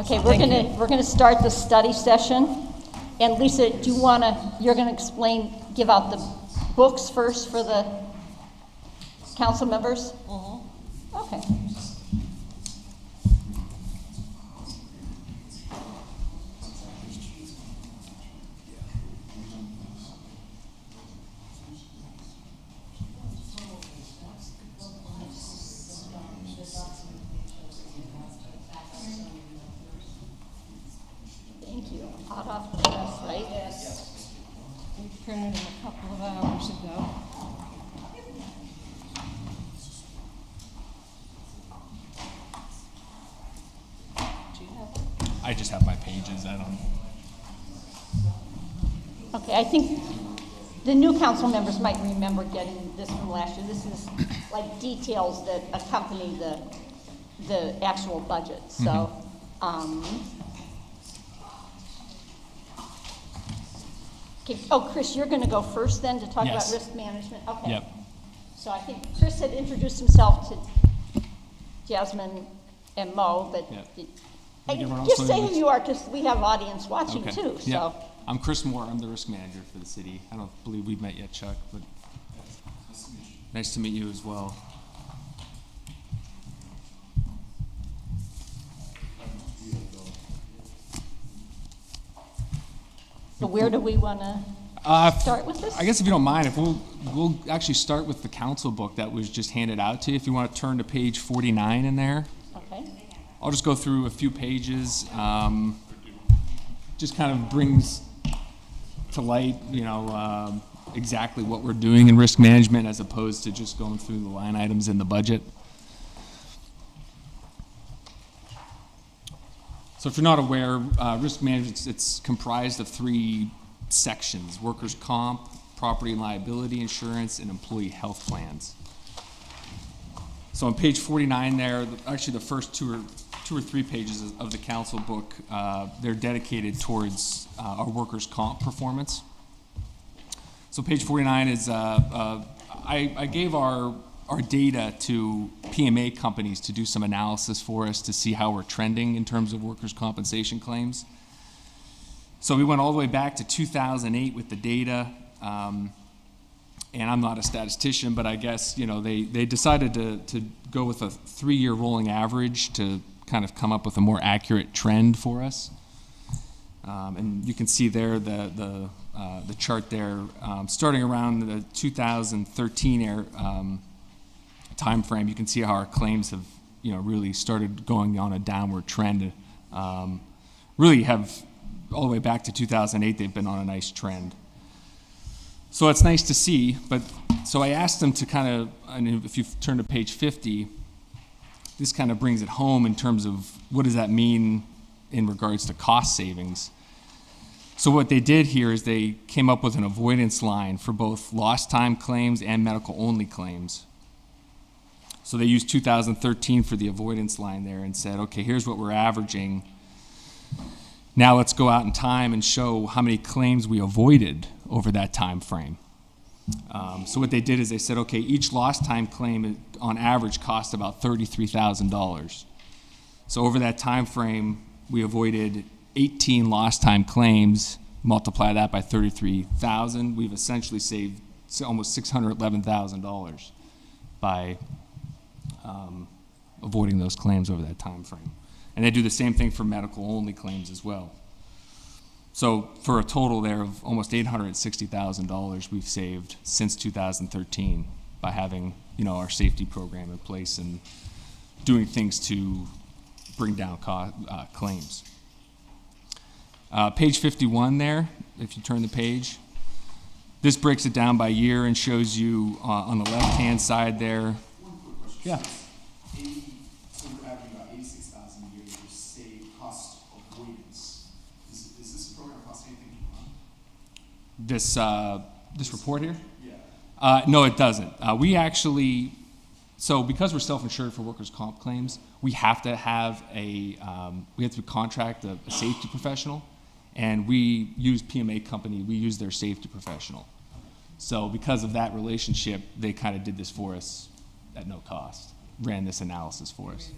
Okay, we're gonna start the study session. And Lisa, do you you're gonna give out the books first for the council members? Okay. Thank you. Hot off the press, right? Yes. We printed them a couple of hours ago. Do you have them? I just have my pages. I don't. Okay, I think the new council members might remember getting this from last year. This is like details that accompany the actual budget. So, okay. Oh, Chris, you're going to go first then to talk about risk management. Okay. Yep. So I think Chris had introduced himself to Jasmine and Mo, but just say who you are because we have audience watching too. So. Yep. I'm Chris Moore. I'm the risk manager for the city. I don't believe we've met yet, Chuck, but nice to meet you as well. So where do we want to start with this? I guess if you don't mind, if we'll actually start with the council book that was just handed out to you. If you want to turn to page 49 in there. Okay. I'll just go through a few pages. Just kind of brings to light, exactly what we're doing in risk management as opposed to just going through the line items in the budget. So if you're not aware, risk management, it's comprised of 3 sections: workers' comp, property and liability insurance, and employee health plans. So on page 49 there, actually the first two or three pages of the council book, they're dedicated towards our workers' comp performance. So page 49 is, I gave our data to PMA companies to do some analysis for us to see how we're trending in terms of workers' compensation claims. So we went all the way back to 2008 with the data, and I'm not a statistician, but I guess they decided to go with a 3-year rolling average to kind of come up with a more accurate trend for us. And you can see there the chart there, starting around the 2013 time frame. You can see how our claims have really started going on a downward trend. Really have all the way back to 2008. They've been on a nice trend. So it's nice to see. But so I asked them to kind of, and if you turn to page 50. This kind of brings it home in terms of what does that mean in regards to cost savings. So what they did here is they came up with an avoidance line for both lost time claims and medical only claims. So they used 2013 for the avoidance line there and said, okay, here's what we're averaging. Now let's go out in time and show how many claims we avoided over that time frame. So what they did is they said, okay, each lost time claim on average cost about $33,000. So over that time frame, we avoided 18 lost time claims. Multiply that by 33,000. We've essentially saved almost $611,000 by avoiding those claims over that time frame. And they do the same thing for medical only claims as well. So for a total there of almost $860,000 we've saved since 2013 by having our safety program in place and doing things to bring down claims. Page 51 there, if you turn the page, this breaks it down by year and shows you on the left-hand side there. One quick question. Yeah. So we're averaging about $86,000 a year to save cost avoidance. Is this program cost anything to run? This report here? Yeah. No, it doesn't. We actually, so because we're self-insured for workers' comp claims, we have to have we have to contract a safety professional, and we use PMA company. We use their safety professional. So because of that relationship, they kind of did this for us at no cost, ran this analysis for us.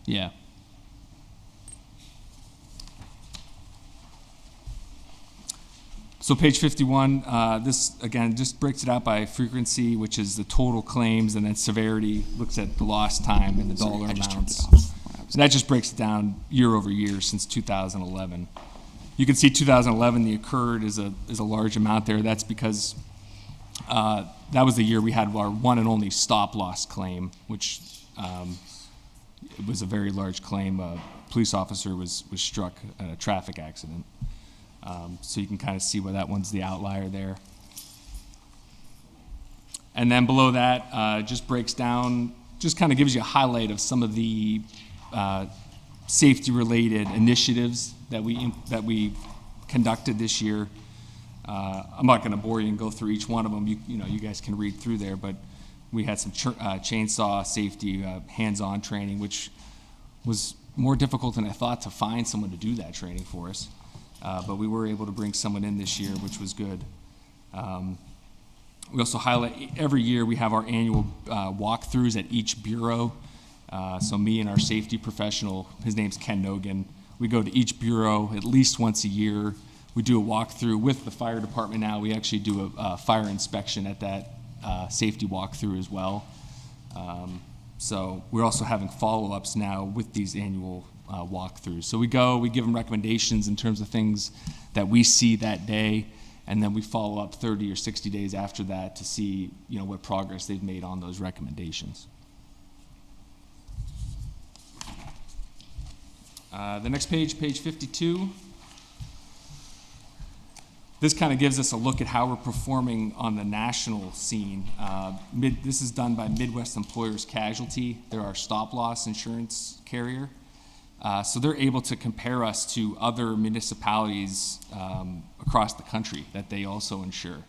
Yeah. So page 51, this again just breaks it out by frequency, which is the total claims, and then severity looks at the lost time and the dollar amounts. And that just breaks it down year over year since 2011. You can see 2011, the occurred is a large amount there. That's because that was the year we had our one and only stop loss claim, which it was a very large claim. A police officer was struck in a traffic accident. So you can kind of see where that one's the outlier there. And then below that, just breaks down, just kind of gives you a highlight of some of the safety-related initiatives that we conducted this year. I'm not going to bore you and go through each one of them. You guys can read through there, but we had some chainsaw safety, hands-on training, which was more difficult than I thought to find someone to do that training for us. But we were able to bring someone in this year, which was good. We also highlight, every year we have our annual walkthroughs at each bureau. So me and our safety professional, his name's Ken Nogan, we go to each bureau at least once a year. We do a walkthrough with the fire department now. We actually do a fire inspection at that safety walkthrough as well. So we're also having follow-ups now with these annual walkthroughs. So we go, we give them recommendations in terms of things that we see that day, and then we follow up 30 or 60 days after that to see, what progress they've made on those recommendations. The next page, page 52. This kind of gives us a look at how we're performing on the national scene. This is done by Midwest Employers Casualty. They're our stop-loss insurance carrier. So they're able to compare us to other municipalities across the country that they also insure.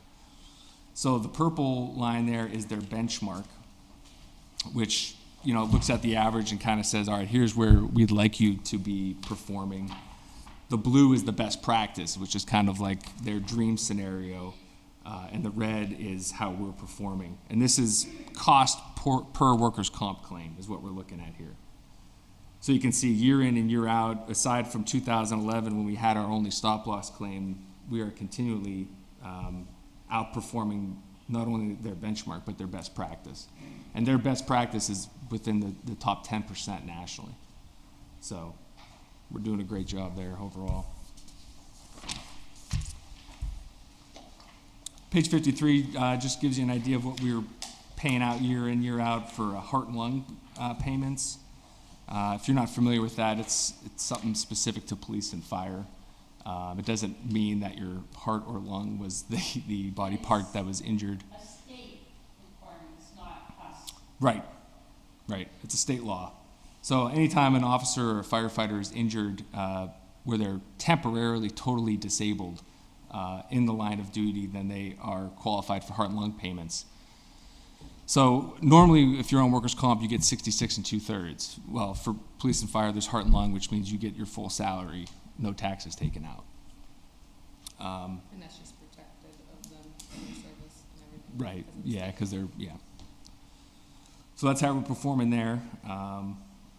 So the purple line there is their benchmark, which looks at the average and kind of says, all right, here's where we'd like you to be performing. The blue is the best practice, which is kind of like their dream scenario, and the red is how we're performing. And this is cost per workers' comp claim is what we're looking at here. So you can see year in and year out, aside from 2011 when we had our only stop-loss claim, we are continually outperforming not only their benchmark, but their best practice. And their best practice is within the top 10% nationally. So we're doing a great job there overall. Page 53 just gives you an idea of what we're paying out year in, year out for heart and lung payments. If you're not familiar with that, it's something specific to police and fire. It doesn't mean that your heart or lung was the body part that was injured. A state requirement, it's not us. Right. It's a state law. So anytime an officer or a firefighter is injured where they're temporarily totally disabled in the line of duty, then they are qualified for heart and lung payments. So normally, if you're on workers' comp, you get 66 2/3. Well, for police and fire, there's heart and lung, which means you get your full salary, no taxes taken out. And that's just protected of them in their service and everything. Right, yeah, because they're, yeah. So that's how we're performing there.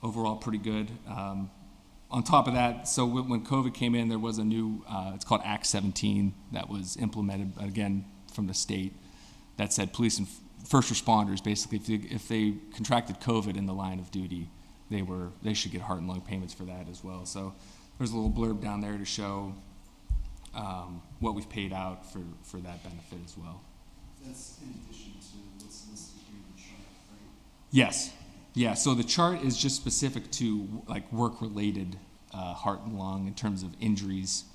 Overall, pretty good. On top of that, so when COVID came in, there was a new, it's called Act 17 that was implemented, again, from the state that said police and first responders, basically, if they contracted COVID in the line of duty, they should get heart and lung payments for that as well. So there's a little blurb down there to show what we've paid out for that benefit as well. That's in addition to what's listed here in the chart, right? Yes. Yeah, so the chart is just specific to like work-related heart and lung in terms of injuries.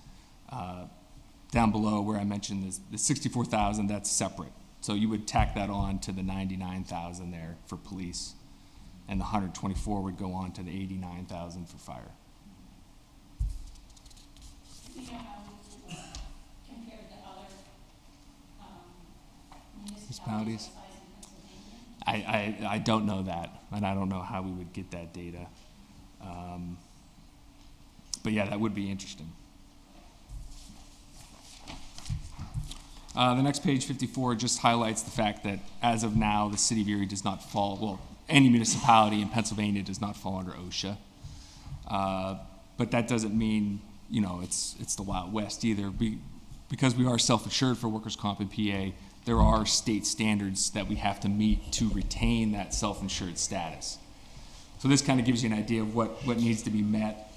Down below where I mentioned is the 64,000, that's separate. So you would tack that on to the 99,000 there for police, and the 124 would go on to the 89,000 for fire. Do you know how we compared to other municipalities? I don't know that, and I don't know how we would get that data. But yeah, that would be interesting. The next page, 54, just highlights the fact that as of now, the city of Erie does not fall, well, any municipality in Pennsylvania does not fall under OSHA. But that doesn't mean, it's the Wild West either. because we are self-insured for workers' comp in PA, there are state standards that we have to meet to retain that self-insured status. So this kind of gives you an idea of what needs to be met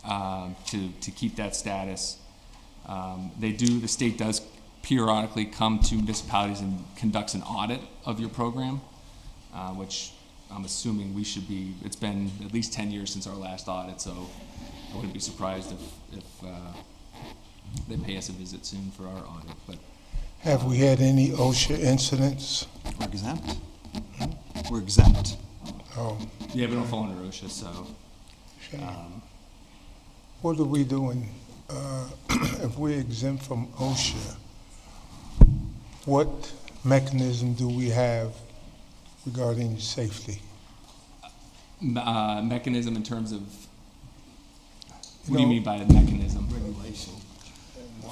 to keep that status. The state does periodically come to municipalities and conducts an audit of your program, which I'm assuming it's been at least 10 years since our last audit, so I wouldn't be surprised if they pay us a visit soon for our audit. But Have we had any OSHA incidents? We're exempt. We're exempt. Oh, yeah, we don't fall under OSHA, so. shame. What are we doing, if we're exempt from OSHA? What mechanism do we have regarding safety? Mechanism in terms of, what You do you know- mean by a mechanism? Regulation.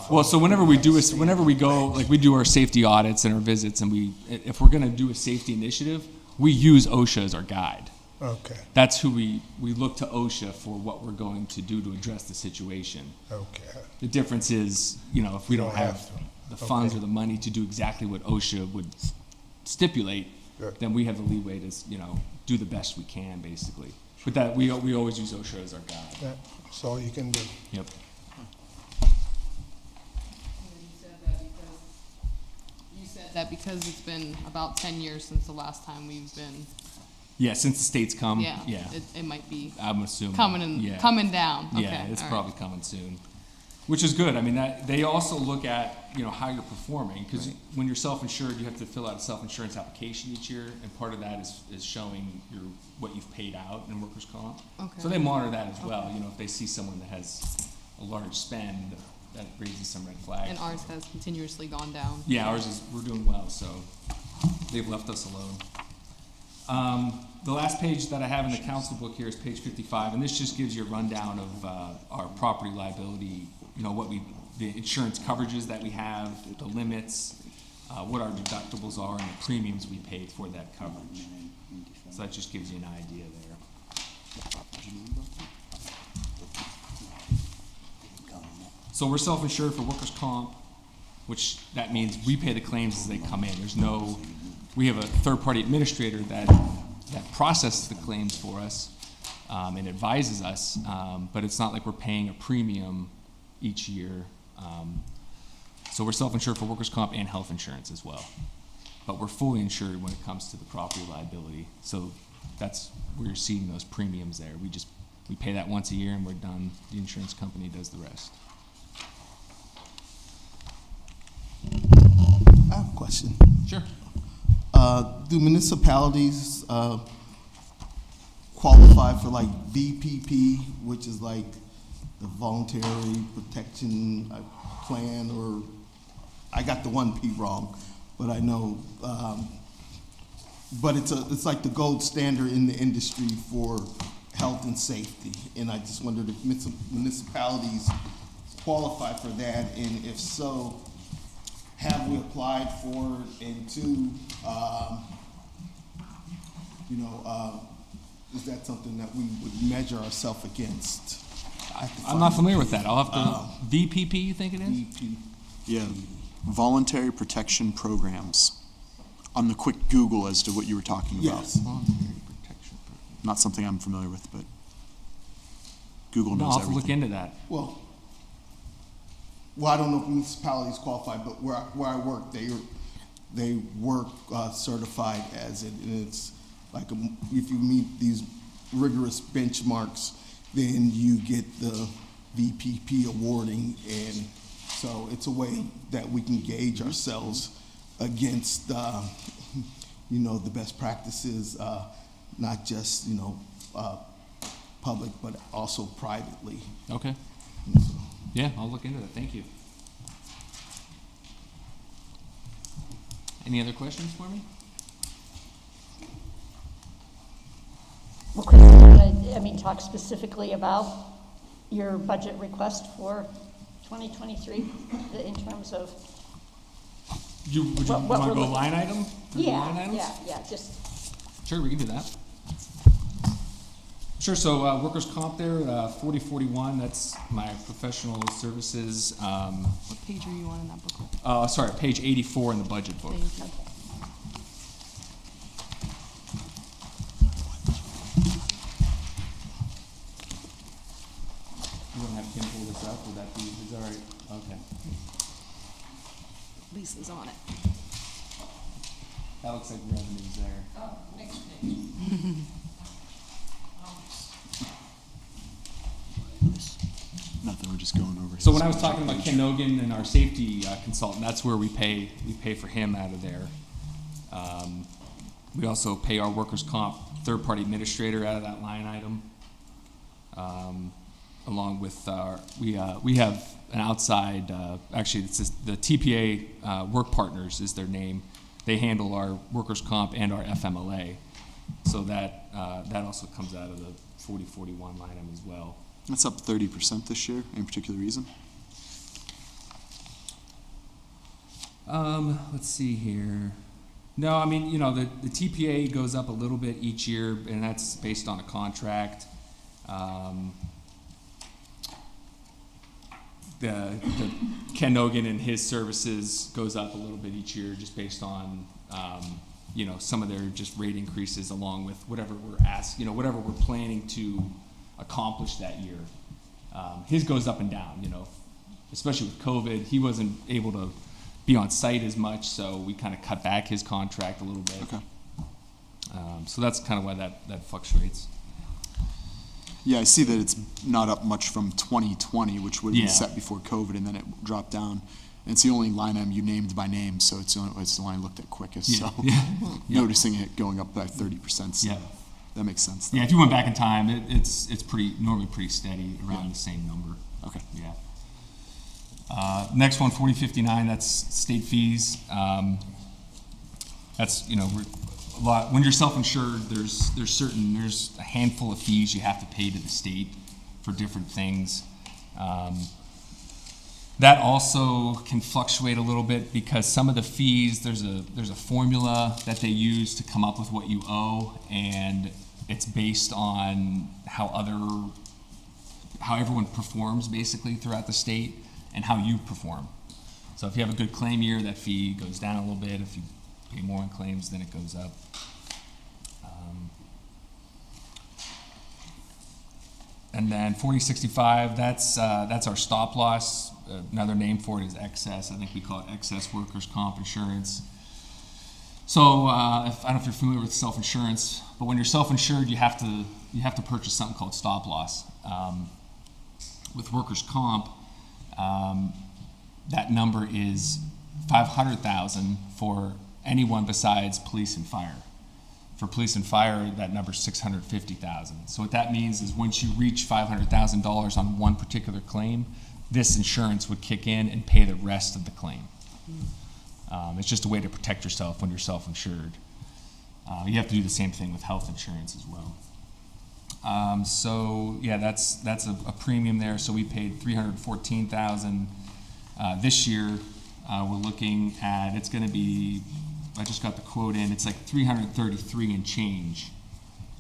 Well, so whenever we go, like we do our safety audits and our visits, and if we're gonna do a safety initiative, we use OSHA as our guide. Okay, That's who we look to OSHA for what we're going to do to address the situation. okay. The difference is, if we don't have the funds Okay. or the money to do exactly what OSHA would stipulate, Good. then we have the leeway to, do the best we can, basically. But that, we always use OSHA as our guide. That's all you can do. Yep. You said that because it's been about 10 years since the last time we've been, Yeah, since the states come, yeah, yeah, it might be I'm assuming. coming Yeah. down. Okay, Yeah, it's all right. probably coming soon, which is good. I mean, they also look at, how you're performing, because when you're self-insured, you have to fill out a self-insurance application each year, and part of that is showing what you've paid out in workers' comp. Okay. So they monitor that as well. If they see someone that has a large spend, that raises some red flags. And ours has continuously gone down. Yeah, we're doing well, so they've left us alone. The last page that I have in the council book here is page 55, and this just gives you a rundown of our property liability, the insurance coverages that we have, the limits, what our deductibles are, and the premiums we paid for that coverage. So that just gives you an idea there. So we're self-insured for workers' comp, which that means we pay the claims as they come in. We have a third-party administrator that processes the claims for us and advises us, but it's not like we're paying a premium each year. So we're self-insured for workers' comp and health insurance as well. But we're fully insured when it comes to the property liability. So that's where you're seeing those premiums there. We pay that once a year and we're done. The insurance company does the rest. I have a question. Sure. Do municipalities qualify for like VPP, which is like the voluntary protection plan, or I got the 1P wrong, but I know. But it's like the gold standard in the industry for health and safety, and I just wondered if municipalities qualify for that, and if so, have we applied for it? And two, is that something that we would measure ourselves against? I'm not familiar with that. I'll have to. VPP, you think it is? VP. Yeah, voluntary protection programs. On the quick Google as to what you were talking about. Yes. Not something I'm familiar with, but Google No, knows I'll have to look everything. into that. Well, I don't know if municipalities qualify, but where I work, they work certified as it, and it's like if you meet these rigorous benchmarks, then you get the VPP awarding, and so it's a way that we can gauge ourselves against the best practices, not just public but also privately. Okay. Yeah, I'll look into that. Thank you. Any other questions for me? Well, Chris, you want to, talk specifically about your budget request for 2023 in terms of, Would you What want to we're go looking- line item? Line items? yeah, just, Sure, we can do that. Sure. So workers' comp there, 4041. That's my professional services. What page are you on in that book? Sorry, page 84 in the budget book. Thank you. You want to have Kim pull this up? Would that be? Is that all right? Okay. Lisa's on it. That looks like revenues there. Oh, next page. Nothing, we're just going over. So his when I was budget talking about page. Ken Nogan and our safety consultant, that's where we pay for him out of there. We also pay our workers' comp third-party administrator out of that line item. Along with we have an outside, actually it's just the TPA Work Partners is their name. They handle our workers' comp and our FMLA. So that also comes out of the 4041 line item as well. That's up 30% this year. Any particular reason? Let's see here. No, I mean, the TPA goes up a little bit each year, and that's based on a contract. The Ken Nogan and his services goes up a little bit each year just based on, some of their just rate increases along with whatever whatever we're planning to accomplish that year. His goes up and down, especially with COVID. He wasn't able to be on site as much, so we kind of cut back his contract a little bit. Okay. So that's kind of why that fluctuates. Yeah, I see that it's not up much from 2020, which would have Yeah. been set before COVID, and then it dropped down. And it's the only line item you named by name, so it's the one I looked at quickest. Yeah. So Yeah. noticing it going up by 30%, so Yeah. that makes sense. Yeah, if you went back in time, it's normally pretty steady around Yeah. the same number. Okay. Yeah. Next one, 4059, that's state fees. That's, a lot. When you're self-insured, there's a handful of fees you have to pay to the state for different things. That also can fluctuate a little bit because some of the fees, there's a formula that they use to come up with what you owe, and it's based on how everyone performs basically throughout the state and how you perform. So if you have a good claim year, that fee goes down a little bit. If you pay more on claims, then it goes up. And then 4065, that's our stop loss. Another name for it is excess. I think we call it excess workers' comp insurance. So I don't know if you're familiar with self-insurance, but when you're self-insured, you have to purchase something called stop loss. With workers' comp, that number is $500,000 for anyone besides police and fire. For police and fire, that number is $650,000. So what that means is once you reach $500,000 on one particular claim, this insurance would kick in and pay the rest of the claim. It's just a way to protect yourself when you're self-insured. You have to do the same thing with health insurance as well. So yeah, that's a premium there. So we paid $314,000 this year. We're looking at, it's going to be, I just got the quote in, it's like 333 and change.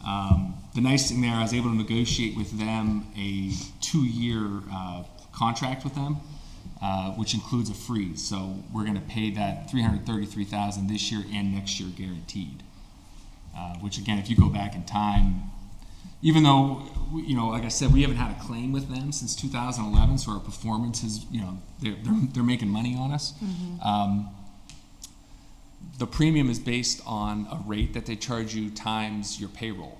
The nice thing there, I was able to negotiate with them a 2-year contract with them, which includes a freeze. So we're going to pay that $333,000 this year and next year guaranteed. Which again, if you go back in time, even though, like I said, we haven't had a claim with them since 2011, so our performance is, they're making money on us. Mm-hmm. The premium is based on a rate that they charge you times your payroll.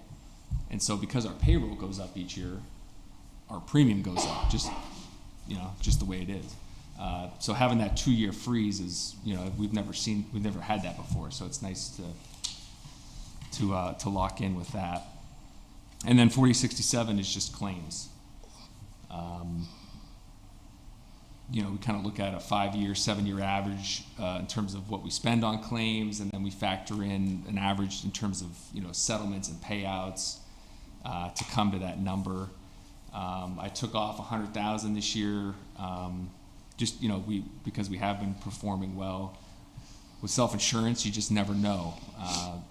And so because our payroll goes up each year, our premium goes up, just the way it is. So having that 2-year freeze is, we've never had that before, so it's nice to lock in with that. And then 4067 is just claims. We kind of look at a 5-year, 7-year average in terms of what we spend on claims, and then we factor in an average in terms of settlements and payouts to come to that number. I took off $100,000 this year, because we have been performing well. With self-insurance, you just never know,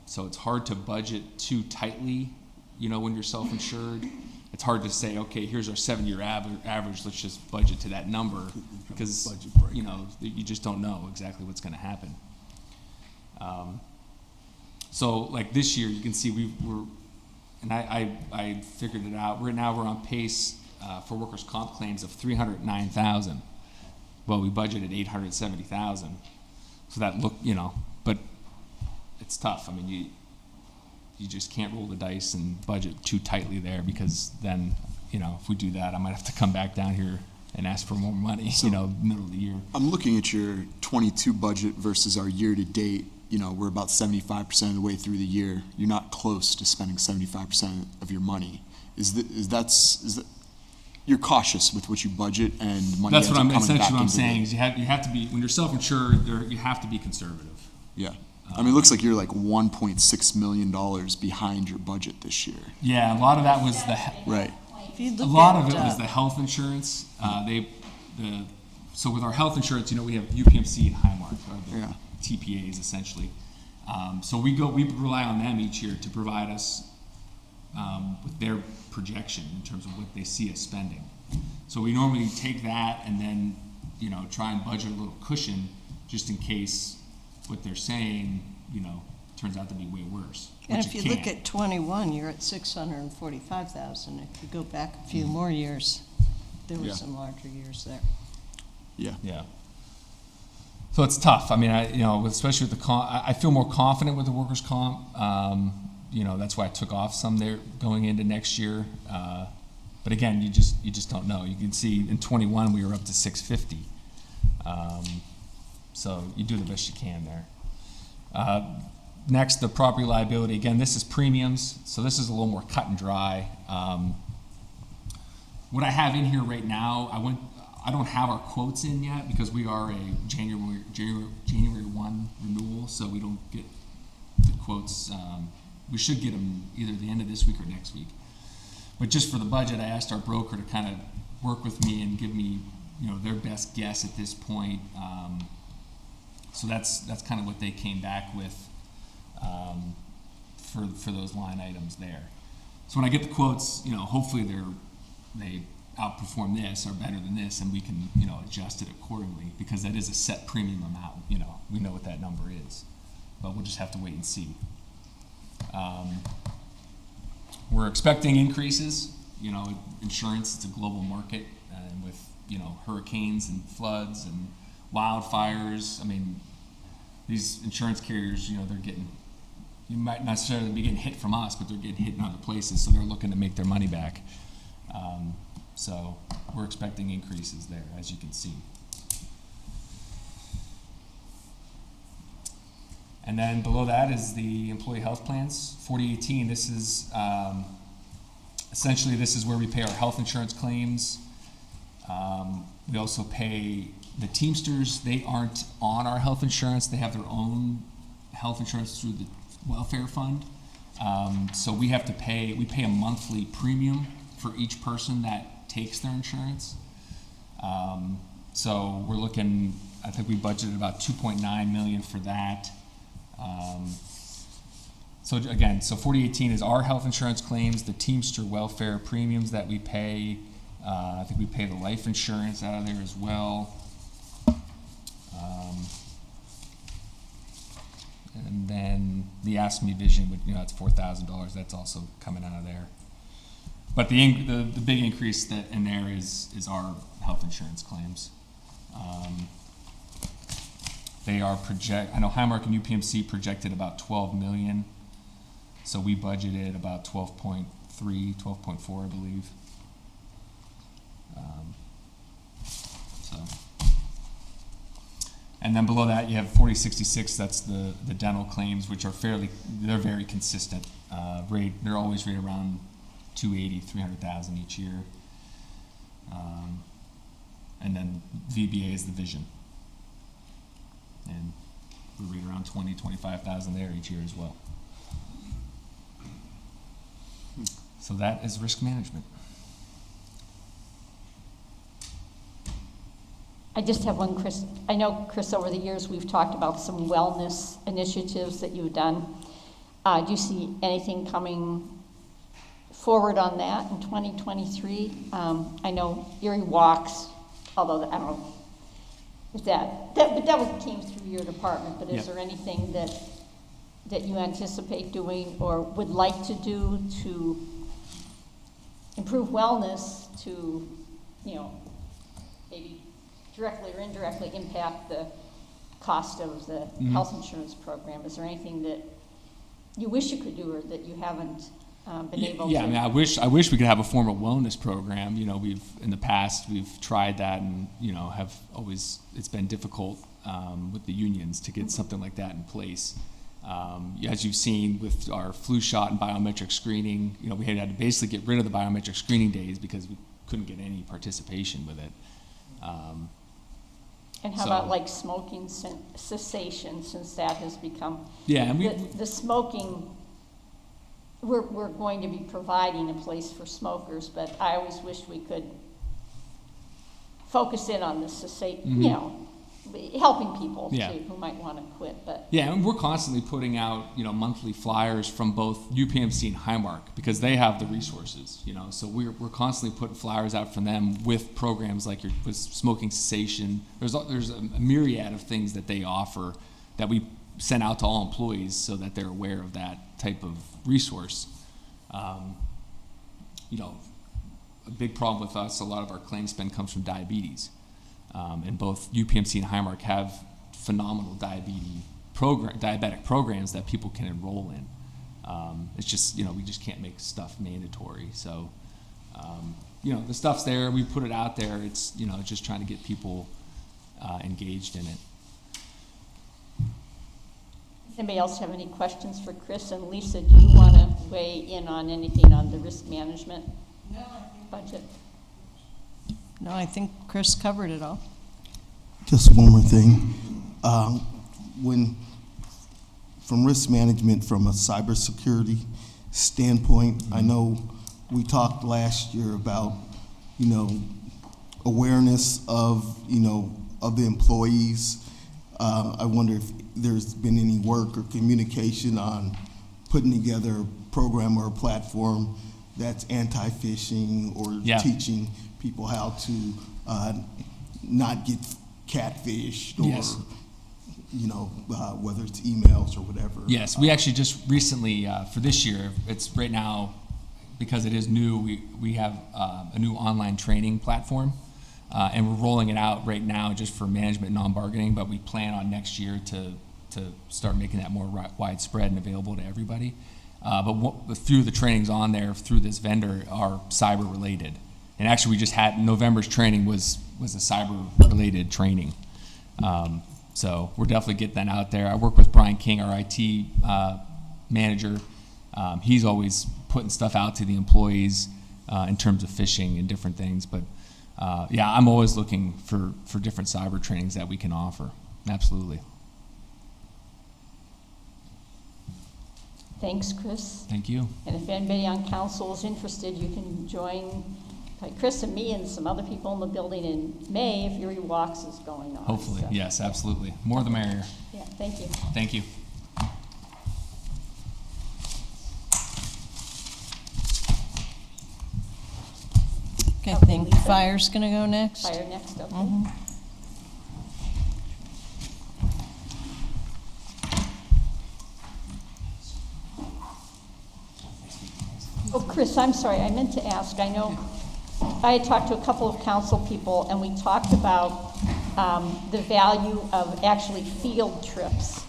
so it's hard to budget too tightly you know, when you're self-insured. It's hard to say, okay, here's our 7-year average, let's just budget to that number, because, Budget break. you know, you just don't know exactly what's gonna happen. So like this year, you can see we're, and I figured it out, we're on pace for workers' comp claims of 309,000. Well, we budgeted 870,000. So that you know, but it's tough. I mean, you just can't roll the dice and budget too tightly there, because then, you know, if we do that, I might have to come back down here and ask for more money, you know, middle of the year. I'm looking at your 22 budget versus our year-to-date. You know, we're about 75% of the way through the year. You're not close to spending 75% of your money. Is that you're cautious with what you budget, and money That's ends what up I'm coming back essentially what I'm into the- saying is you have to be, when you're self-insured, you have to be conservative. Yeah. I mean, it looks like you're like $1.6 million behind your budget this year. Yeah, a lot of that was Right. If you a look lot at, of it was the health insurance. So with our health insurance, you know, we have UPMC and Highmark, or the Yeah. TPAs essentially. So we rely on them each year to provide us with their projection in terms of what they see us spending. So we normally take that and then, you know, try and budget a little cushion just in case what they're saying, you know, turns out to be way worse. and which if it you look can't. at 21, you're at 645,000. If you go back a few more years, there were Yeah. some larger years there. Yeah. Yeah. So it's tough. I mean, especially with the I feel more confident with the workers' comp. You know, that's why I took off some there going into next year. But again, you just don't know. You can see in 21 we were up to 650. So you do the best you can there. Next, the property liability. Again, this is premiums, so this is a little more cut and dry. What I have in here right now, I don't have our quotes in yet because we are a January 1 renewal, so we don't get the quotes. We should get them either the end of this week or next week. But just for the budget, I asked our broker to kind of work with me and give me, you know, their best guess at this point. So that's kind of what they came back with for those line items there. So when I get the quotes, you know, hopefully they outperform this or better than this, and we can, you know, adjust it accordingly, because that is a set premium amount. You know, we know what that number is, but we'll just have to wait and see. We're expecting increases. You know, insurance, it's a global market, and with, you know, hurricanes and floods and wildfires, I mean, these insurance carriers, you know, you might not necessarily be getting hit from us, but they're getting hit in other places, so they're looking to make their money back. So we're expecting increases there, as you can see. And then below that is the employee health plans. 4018, this is, essentially this is where we pay our health insurance claims. We also pay the Teamsters. They aren't on our health insurance. They have their own health insurance through the welfare fund. So we pay a monthly premium for each person that takes their insurance. So we're looking, I think we budgeted about 2.9 million for that. So again, so 4018 is our health insurance claims, the Teamster welfare premiums that we pay. I think we pay the life insurance out of there as well. And then the Ask Me Vision, you know, that's $4,000. That's also coming out of there. But the big increase that in there is our health insurance claims. They are I know Highmark and UPMC projected about 12 million. So we budgeted about 12.3, 12.4, I believe. And then below that you have 4066, that's the dental claims, which are they're very consistent. They're always right around 280, 300,000 each year. And then VBA is the vision. And we're right around 20, 25,000 there each year as well. So that is risk management. I just have one, Chris. I know, Chris, over the years we've talked about some wellness initiatives that you've done. Do you see anything coming forward on that in 2023. I know Erie Walks, although I don't know if that came through your department, but is Yep. there anything that you anticipate doing or would like to do to improve wellness to, maybe directly or indirectly impact the cost of the health insurance program? Is there anything that you wish you could do or that you haven't been able to? Yeah, I mean, I wish we could have a formal wellness program. In the past, we've tried that and, it's been difficult with the unions to get something like that in place. As you've seen with our flu shot and biometric screening, we had to basically get rid of the biometric screening days because we couldn't get any participation with it. And how So- about like smoking cessation, since that has become, Yeah, and the smoking, we're going to be providing a place for smokers, but I always wish we could focus in on the helping people Yeah. too, who might want to quit, but. Yeah, and we're constantly putting out, monthly flyers from both UPMC and Highmark because they have the resources, So we're constantly putting flyers out from them with programs like with smoking cessation. There's a myriad of things that they offer that we send out to all employees so that they're aware of that type of resource. A big problem with us, a lot of our claim spend comes from diabetes. And both UPMC and Highmark have phenomenal diabetic programs that people can enroll in. It's just, we just can't make stuff mandatory. So, the stuff's there. We put it out there. It's, just trying to get people engaged in it. Does anybody else have any questions for Chris? And Lisa, do you want to weigh in on anything on the risk management budget? No, I think Chris covered it all. Just one more thing. From risk management, from a cybersecurity standpoint, I know we talked last year about, awareness of, of the employees. I wonder if there's been any work or communication on putting together a program or a platform that's anti-phishing or teaching people how to not get catfished or, Yes. Whether it's emails or whatever. Yes, we actually just recently, for this year, it's right now, because it is new, we have a new online training platform, and we're rolling it out right now just for management and non-bargaining, but we plan on next year to start making that more widespread and available to everybody. But through the trainings on there, through this vendor, are cyber related. And actually, we just had, November's training was a cyber related training. So we're definitely getting that out there. I work with Brian King, our IT manager. He's always putting stuff out to the employees in terms of phishing and different things. But I'm always looking for different cyber trainings that we can offer. Absolutely. Thanks, Chris. Thank you. And if anybody on council is interested, you can join Chris and me and some other people in the building in May if Erie Walks is going on. Hopefully, so. yes, absolutely. More the merrier. Yeah, thank you. Thank you. Okay, I think fire's gonna go next. Fire next, okay. Oh, Chris, I'm sorry, I meant to ask, I know, I had talked to a couple of council people, and we talked about the value of actually field trips.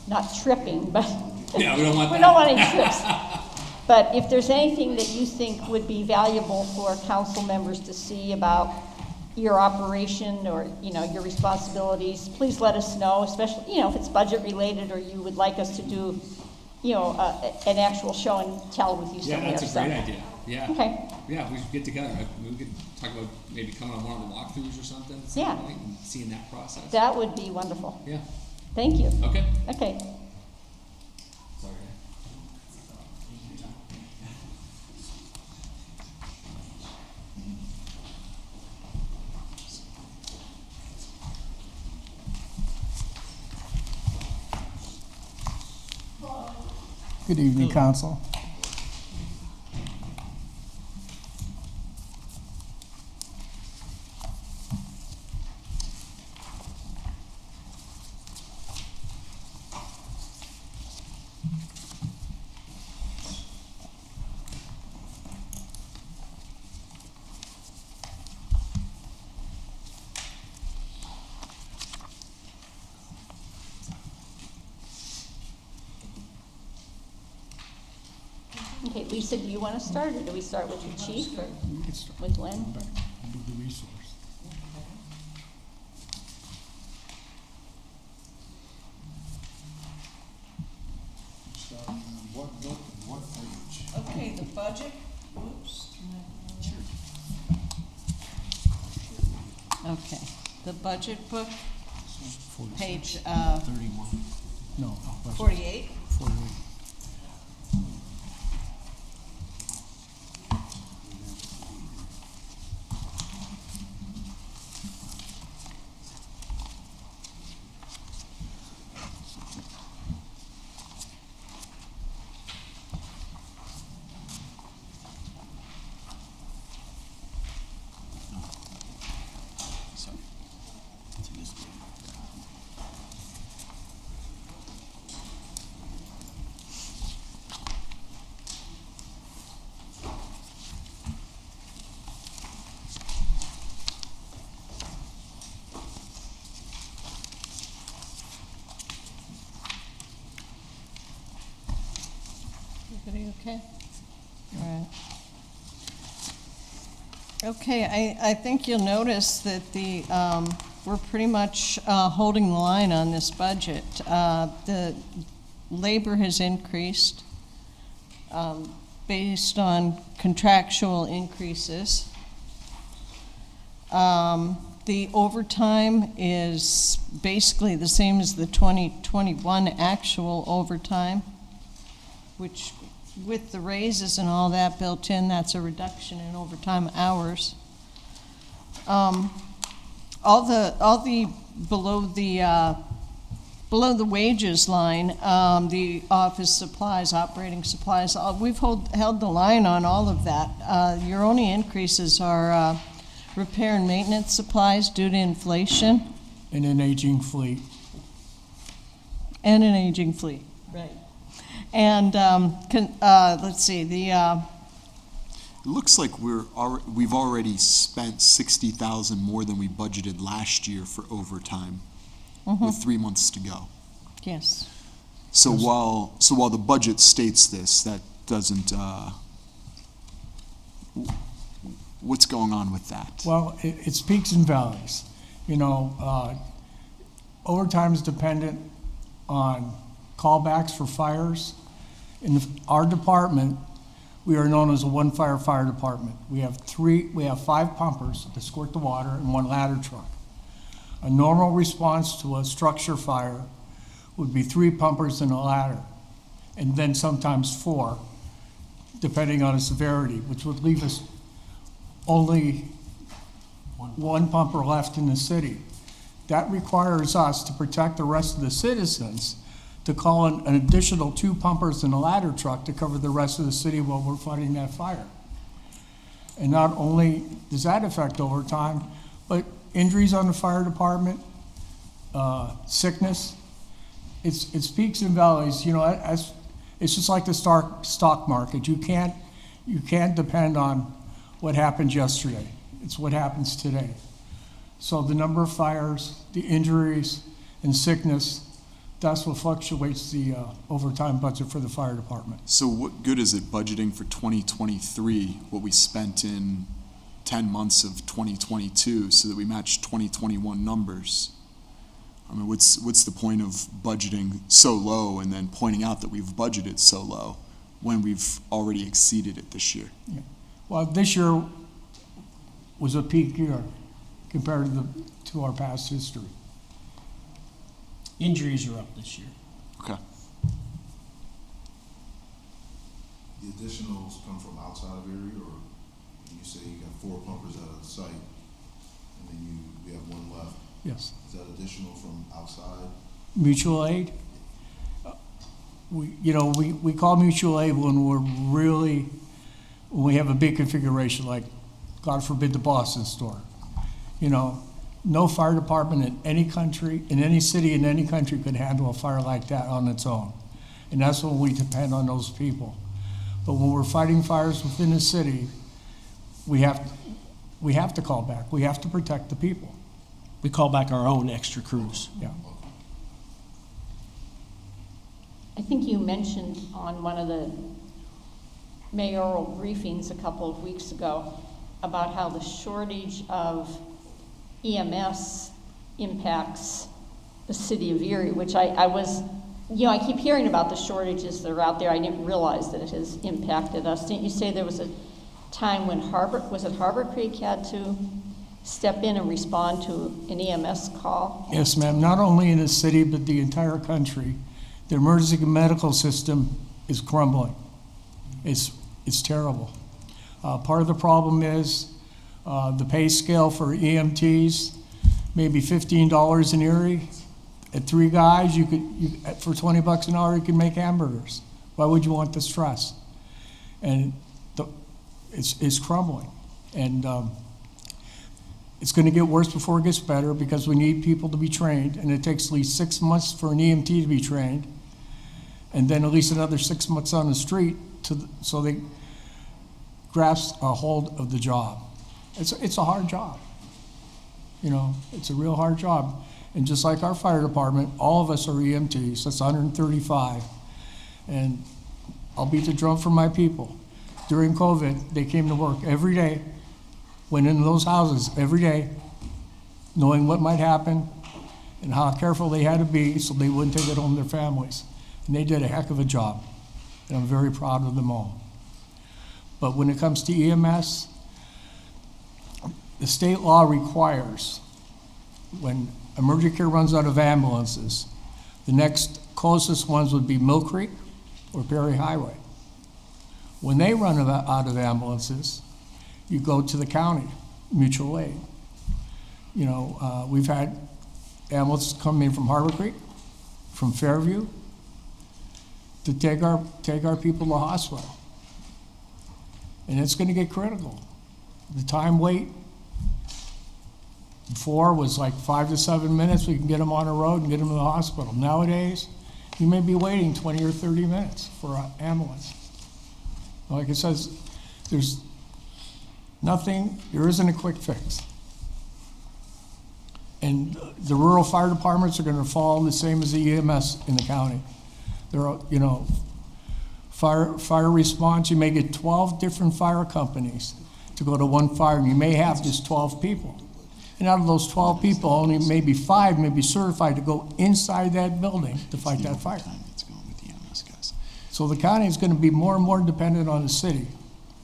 Not tripping, but. Yeah, we don't want We that. don't want any trips. But if there's anything that you think would be valuable for council members to see about your operation or, your responsibilities, please let us know, especially, if it's budget related or you would like us to do, an actual show and tell with you somewhere. Yeah, that's a great idea. Yeah. Okay. Yeah, we should get together. We could talk about maybe coming on one of the walkthroughs or something at some Yeah. point and seeing that process. That would be wonderful. Yeah. Thank you. Okay. Okay. Sorry. Good evening, Council. Okay, Lisa, do you want to start, or do we start with the chief, or with Lynn? What book and what page? Okay, the budget, oops. Okay, the budget book, page, 31. No. 48. 48. Everybody okay? All right. Okay, I think you'll notice that we're pretty much holding the line on this budget. The labor has increased based on contractual increases. The overtime is basically the same as the 2021 actual overtime, which with the raises and all that built in, that's a reduction in overtime hours. All the below the wages line, the office supplies, operating supplies, we've held the line on all of that. Your only increases are repair and maintenance supplies due to inflation. And an aging fleet. And an aging fleet, right. And let's see, It looks like we've already spent 60,000 more than we budgeted last year for overtime, with 3 months to go. yes. So while the budget states this, that doesn't. What's going on with that? Well, it's peaks and valleys. You know, overtime is dependent on callbacks for fires. In our department, we are known as a one-fire fire department. We have 5 pumpers to squirt the water and 1 ladder truck. A normal response to a structure fire would be 3 pumpers and a ladder, and then sometimes 4, depending on the severity, which would leave us only 1 pumper left in the city. That requires us to protect the rest of the citizens to call in an additional 2 pumpers and a ladder truck to cover the rest of the city while we're fighting that fire. And not only does that affect overtime, but injuries on the fire department, sickness, it's peaks and valleys. You know, it's just like the stock market. You can't depend on what happened yesterday. It's what happens today. So the number of fires, the injuries, and sickness, that's what fluctuates the overtime budget for the fire department. So what good is it budgeting for 2023 what we spent in 10 months of 2022 so that we match 2021 numbers? I mean, what's the point of budgeting so low and then pointing out that we've budgeted so low when we've already exceeded it this year? Yeah. Well, this year was a peak year compared to our past history. Injuries are up this year. Okay. The additionals come from outside of Erie, or you say you got 4 pumpers at a site, and then we have 1 left. Yes. Is that additional from outside? Mutual aid. We call mutual aid when we have a big configuration, like, God forbid, the Boston store. You know, no fire department in any country, in any city, in any country could handle a fire like that on its own. And that's when we depend on those people. But when we're fighting fires within the city, we have to call back. We have to protect the people. We call back our own extra crews. Yeah. I think you mentioned on one of the mayoral briefings a couple of weeks ago about how the shortage of EMS impacts the city of Erie, which I was, I keep hearing about the shortages that are out there. I didn't realize that it has impacted us. Didn't you say there was a time when Harbor Creek had to step in and respond to an EMS call? Yes, ma'am. Not only in the city, but the entire country. The emergency medical system is crumbling. It's terrible. Part of the problem is the pay scale for EMTs, maybe $15 in Erie. At 3 guys, for $20 an hour, you can make hamburgers. Why would you want the stress? And it's crumbling. And it's going to get worse before it gets better because we need people to be trained, and it takes at least 6 months for an EMT to be trained, and then at least another 6 months on the street so they grasp a hold of the job. It's a hard job. It's a real hard job. And just like our fire department, all of us are EMTs. That's 135. And I'll beat the drum for my people. During COVID, they came to work every day, went into those houses every day, knowing what might happen and how careful they had to be so they wouldn't take it home to their families. And they did a heck of a job. And I'm very proud of them all. But when it comes to EMS, the state law requires when emergency care runs out of ambulances, the next closest ones would be Mill Creek or Perry Highway. When they run out of ambulances, you go to the county, mutual aid. We've had ambulances come in from Harbor Creek, from Fairview, to take our people to the hospital. And it's going to get critical. The time wait before was like 5 to 7 minutes. We can get them on a road and get them to the hospital. Nowadays, you may be waiting 20 or 30 minutes for an ambulance. Like it says, there isn't a quick fix. And the rural fire departments are going to follow the same as the EMS in the county. Fire response, you may get 12 different fire companies to go to one fire, and you may have just 12 people. And out of those 12 people, only maybe 5 may be certified to go inside that building to fight that fire. So the county is going to be more and more dependent on the city.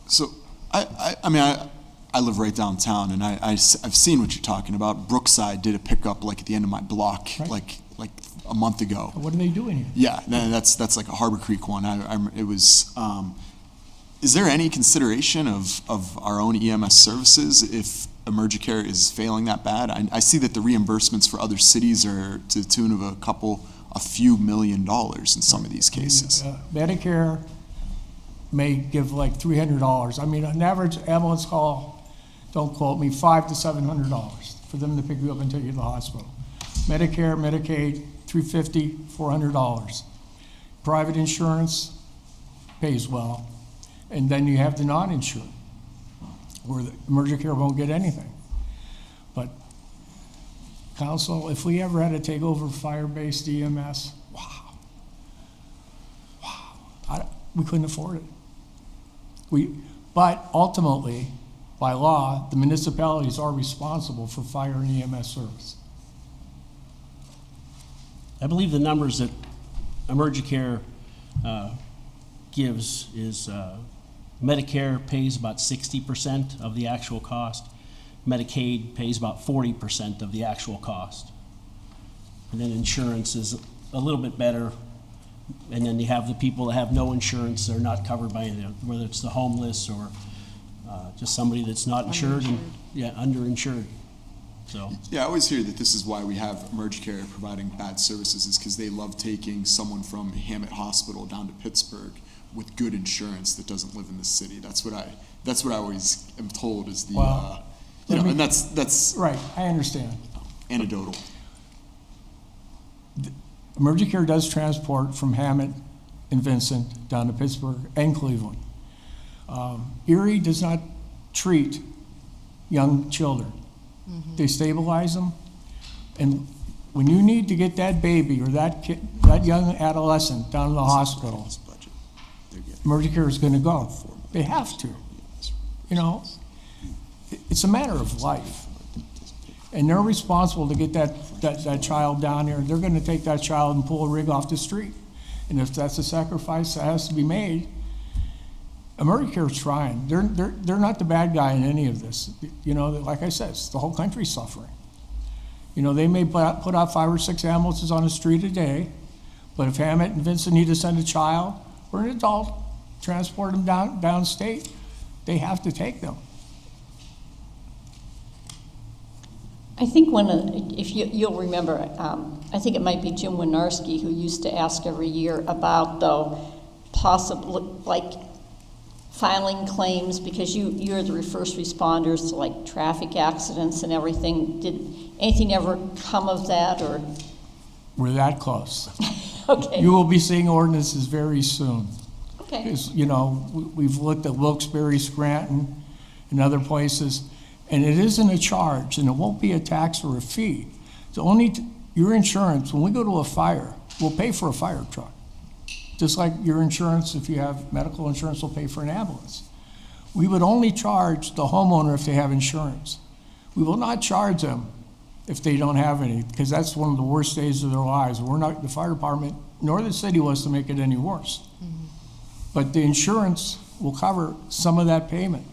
So, I live right downtown, and I've seen what you're talking about. Brookside did a pickup like at the end of my block, Right. like a month ago. What are they doing here? Yeah, that's like a Harbor Creek one. It was. Is there any consideration of our own EMS services if Emergicare is failing that bad? I see that the reimbursements for other cities are to the tune of a few $1 million in some of these cases. Medicare may give like $300. an average ambulance call, don't quote me, $500 to $700 for them to pick you up and take you to the hospital. Medicare, Medicaid, $350, $400. Private insurance pays well. And then you have the non-insured, where the Emergicare won't get anything. But council, if we ever had to take over fire-based EMS, we couldn't afford it. But ultimately, by law, the municipalities are responsible for fire and EMS service. I believe the numbers that Emergicare gives is Medicare pays about 60% of the actual cost. Medicaid pays about 40% of the actual cost. And then insurance is a little bit better. And then you have the people that have no insurance, they're not covered by anything, whether it's the homeless or just somebody that's not insured. Underinsured. So. Yeah, I always hear that this is why we have Emergicare providing bad services, is because they love taking someone from Hammett Hospital down to Pittsburgh with good insurance that doesn't live in the city. That's what I always am told is the, and that's right. I understand. Anecdotal. Emergicare does transport from Hammett and Vincent down to Pittsburgh and Cleveland. Erie does not treat young children. Mm-hmm. They stabilize them, and when you need to get that baby or that young adolescent down to the hospital, Emergicare is going to go. They have to. You know, it's a matter of life. And they're responsible to get that child down there. They're gonna take that child and pull a rig off the street. And if that's a sacrifice that has to be made, AmeriCare's trying. They're not the bad guy in any of this. You know, like I said, it's the whole country's suffering. You know, they may put out 5 or 6 ambulances on the street a day, but if Hammett and Vincent need to send a child or an adult, transport them downstate, they have to take them. I think if you'll remember, I think it might be Jim Winarski who used to ask every year about the possible, like, filing claims, because you're the first responders to like traffic accidents and everything. Did anything ever come of that, or? We're that close. Okay. You will be seeing ordinances very soon. Okay. Because, you know, we've looked at Wilkes-Barre, Scranton, and other places, and it isn't a charge, and it won't be a tax or a fee. It's only your insurance. When we go to a fire, we'll pay for a fire truck. Just like your insurance, if you have medical insurance, will pay for an ambulance. We would only charge the homeowner if they have insurance. We will not charge them if they don't have any, because that's one of the worst days of their lives. We're not, the fire department, nor the city wants to make it any worse. Mm-hmm. But the insurance will cover some of that payment.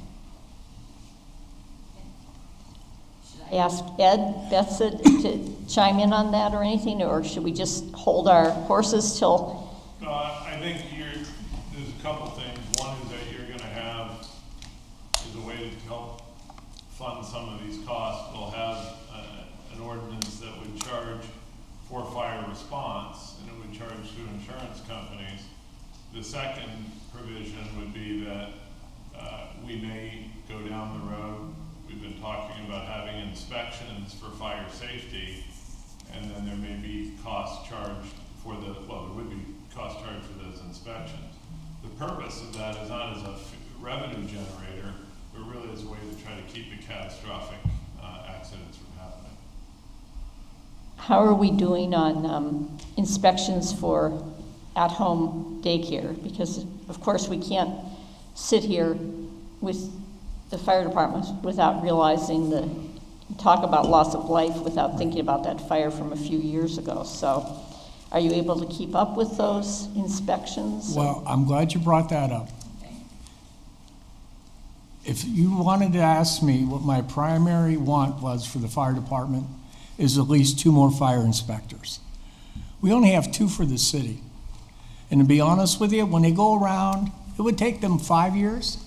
Should I ask Ed Betson to chime in on that or anything, or should we just hold our horses till? I think there's a couple things. One is that you're going to have, as a way to help fund some of these costs, we'll have an ordinance that would charge for fire response, and it would charge to insurance companies. The second provision would be that we may go down the road. We've been talking about having inspections for fire safety, and then there may be costs charged for there would be cost charge for those inspections. The purpose of that is not as a revenue generator, but really as a way to try to keep the catastrophic accidents from happening. How are we doing on inspections for at-home daycare? Because of course we can't sit here with the fire department without realizing talk about loss of life without thinking about that fire from a few years ago. So are you able to keep up with those inspections? Well, I'm glad you brought that up. If you wanted to ask me what my primary want was for the fire department, is at least 2 more fire inspectors. We only have 2 for the city. And to be honest with you, when they go around, it would take them 5 years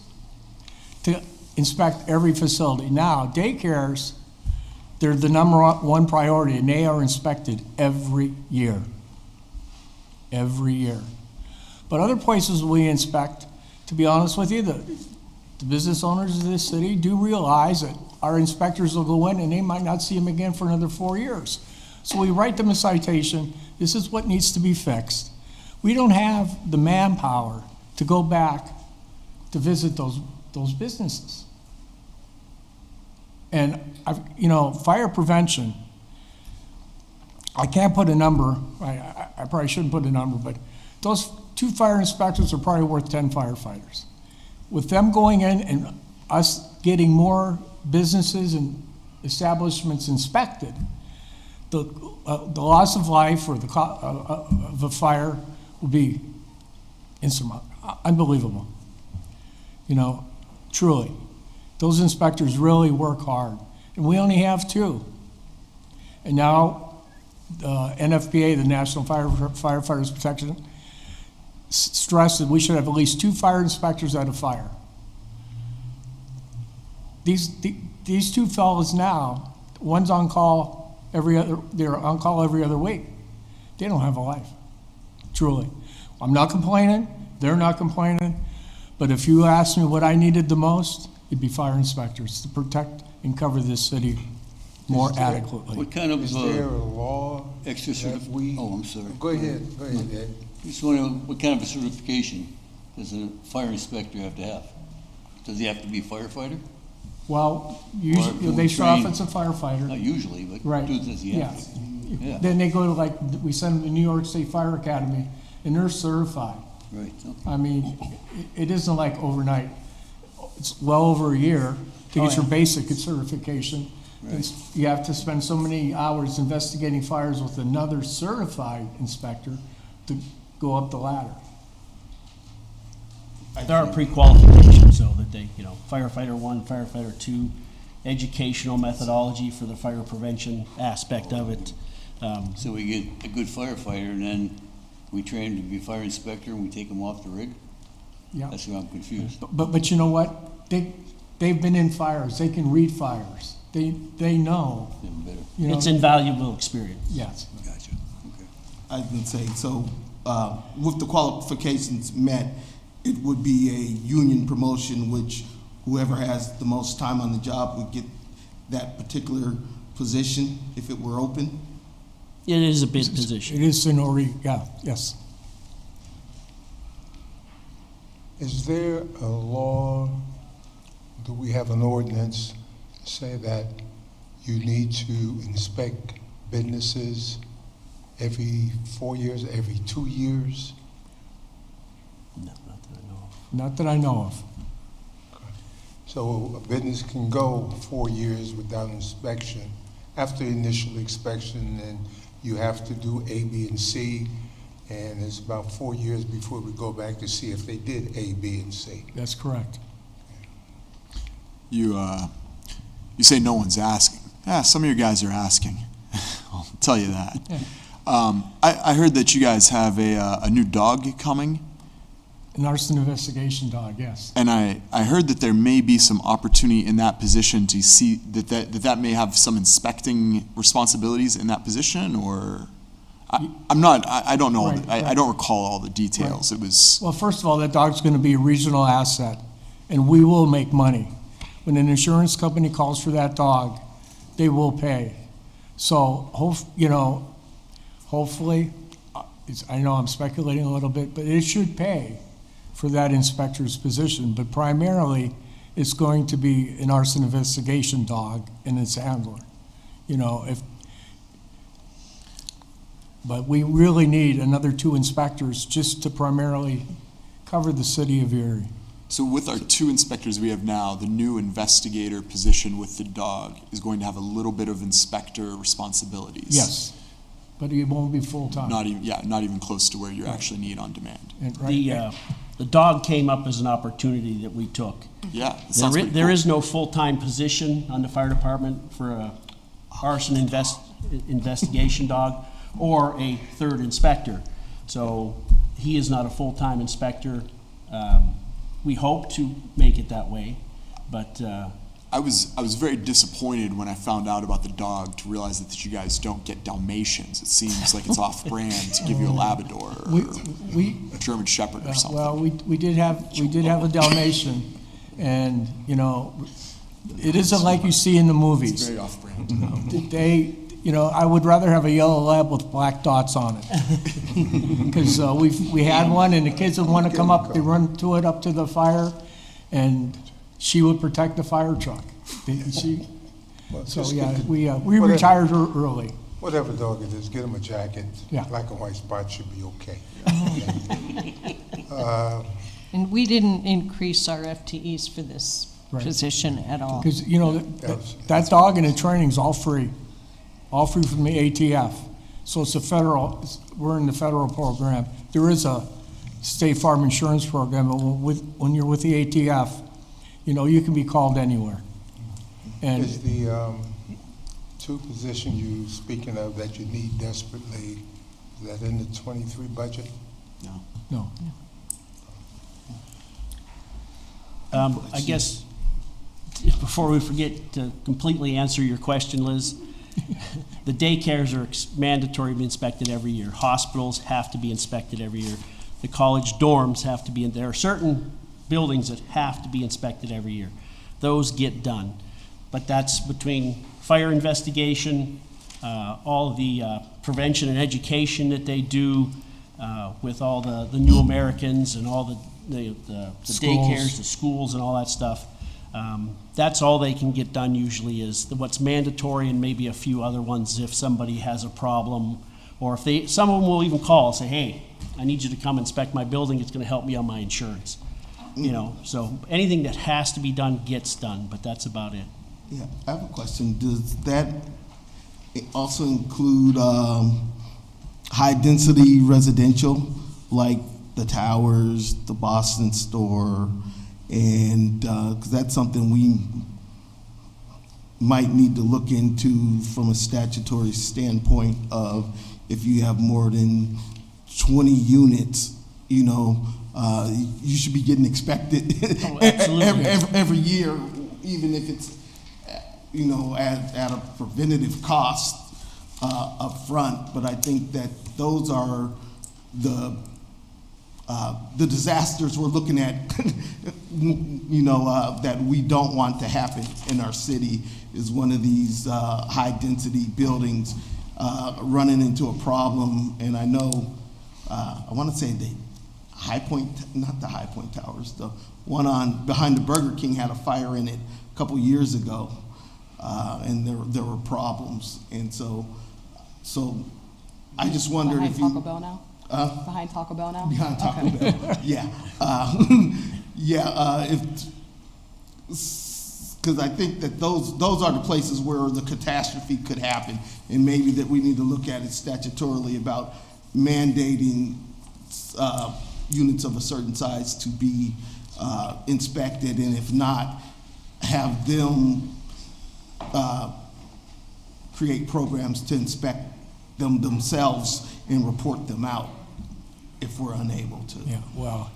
to inspect every facility. Now, daycares, they're the #1 priority, and they are inspected every year. Every year. But other places we inspect, to be honest with you, the business owners of this city do realize that our inspectors will go in and they might not see them again for another 4 years. So we write them a citation. This is what needs to be fixed. We don't have the manpower to go back to visit those businesses. And fire prevention, I can't put a number, I probably shouldn't put a number, but those 2 fire inspectors are probably worth 10 firefighters. With them going in and us getting more businesses and establishments inspected, the loss of life or of a fire will be unbelievable. Truly. Those inspectors really work hard. And we only have 2. And now NFPA, the National Firefighters Protection, stressed that we should have at least 2 fire inspectors at a fire. These 2 fellows now, one's on call they're on call every other week. They don't have a life, truly. I'm not complaining, they're not complaining, but if you asked me what I needed the most, it'd be fire inspectors to protect and cover this city more adequately. What kind of Is there a law extra that we? Oh, I'm sorry. Go ahead, Ed. Just wondering, what kind of a certification does a fire inspector have to have? Does he have to be a firefighter? Well, usually they start off as a firefighter. Not usually, but Right. does he have to? Yeah. Then they go to we send them to New York State Fire Academy, and they're certified. Right. Okay. I mean, it isn't like overnight. it's well over a year to Oh, get your yeah. basic certification. You have to spend so many hours investigating fires with another certified inspector to go up the ladder. There are pre-qualifications, so that they, firefighter 1, firefighter 2, educational methodology for the fire prevention aspect of it. So we get a good firefighter, and then we train him to be fire inspector, and we take him off the rig? Yeah. That's where I'm confused. But you know what? They've been in fires. They can read fires. They know. Even better. You know, It's invaluable experience. yes. Gotcha. Okay. I would say, so, with the qualifications met, it would be a union promotion, which whoever has the most time on the job would get that particular position if it were open. It is a bid position. It is seniority. Yeah. Yes. Is there a law, do we have an ordinance say that you need to inspect businesses every 4 years, every 2 years? No, not that I know of. Not that I know of. So a business can go 4 years without inspection. After initial inspection, then you have to do A, B, and C, and it's about 4 years before we go back to see if they did A, B, and C. That's correct. You say no one's asking. Yeah, some of your guys are asking. I'll tell you that. Yeah. I heard that you guys have a new dog coming, An arson investigation dog. Yes. and I heard that there may be some opportunity in that position to see that may have some inspecting responsibilities in that position, or I don't know. Right, I right. don't recall all the details. It was Well, first of all, that dog's going to be a regional asset, and we will make money. When an insurance company calls for that dog, they will pay. So, hopefully, I know I'm speculating a little bit, but it should pay for that inspector's position. But primarily, it's going to be an arson investigation dog and its handler. But we really need another 2 inspectors just to primarily cover the city of Erie. so with our 2 inspectors we have now, the new investigator position with the dog is going to have a little bit of inspector responsibilities. Yes, but it won't be full-time. Not even close to where you actually need on demand. And right- The dog came up as an opportunity that we took. Yeah, it sounds pretty There cool. is no full-time position on the fire department for a arson investigation dog or a 3rd inspector. So he is not a full-time inspector. We hope to make it that way, but I was very disappointed when I found out about the dog to realize that you guys don't get Dalmatians. It seems like it's off-brand to give you a Labrador or a German Shepherd or something. Well, we did have a Dalmatian, and, it isn't like you see in the It's movies. very off-brand. I would rather have a yellow lab with black dots on it. Because we had one, and the kids would want to come up, they run to it up to the fire, and she would protect the fire truck. Well, So, just yeah, get the- we whatever- retired her early. Whatever dog it is, get him a jacket. Yeah. Black and white spot should be okay. And we didn't increase our FTEs for this Right. position at all. Because, that dog and the training's all free from the ATF. So it's we're in the federal program. There is a state farm insurance program, but when you're with the ATF, you can be called anywhere. And Is the 2 positions you speaking of that you need desperately, is that in the 23 budget? no, I guess, before we forget to completely answer your question, Liz, the daycares are mandatory to be inspected every year. Hospitals have to be inspected every year. The college dorms have to be, there are certain buildings that have to be inspected every year. Those get done. But that's between fire investigation, all of the prevention and education that they do with all the new Americans and all the daycares, the schools and all that stuff. That's all they can get done usually is what's mandatory and maybe a few other ones if somebody has a problem. Or if someone will even call and say, hey, I need you to come inspect my building, it's gonna help me on my insurance. you know, so anything that has to be done gets done, but that's about it. Yeah, I have a question. Does that also include high-density residential, like the towers, the Boston store, and, because that's something we might need to look into from a statutory standpoint of if you have more than 20 units, you know, you should be getting expected Oh, absolutely. every year, even if it's, you know, at a preventative cost up front. But I think that those are the disasters we're looking at, you know, that we don't want to happen in our city, is one of these high-density buildings running into a problem. And I know, I want to say the High Point, not the High Point Towers, the one on behind the Burger King had a fire in it a couple years ago, and there were problems. And so I just wondered Behind if you... Taco Bell now? Behind Taco Bell now? Behind Taco Okay. Bell, yeah. Because I think that those are the places where the catastrophe could happen, and maybe that we need to look at it statutorily about mandating units of a certain size to be inspected, and if not, have them create programs to inspect them themselves and report them out if we're unable to. Yeah, well,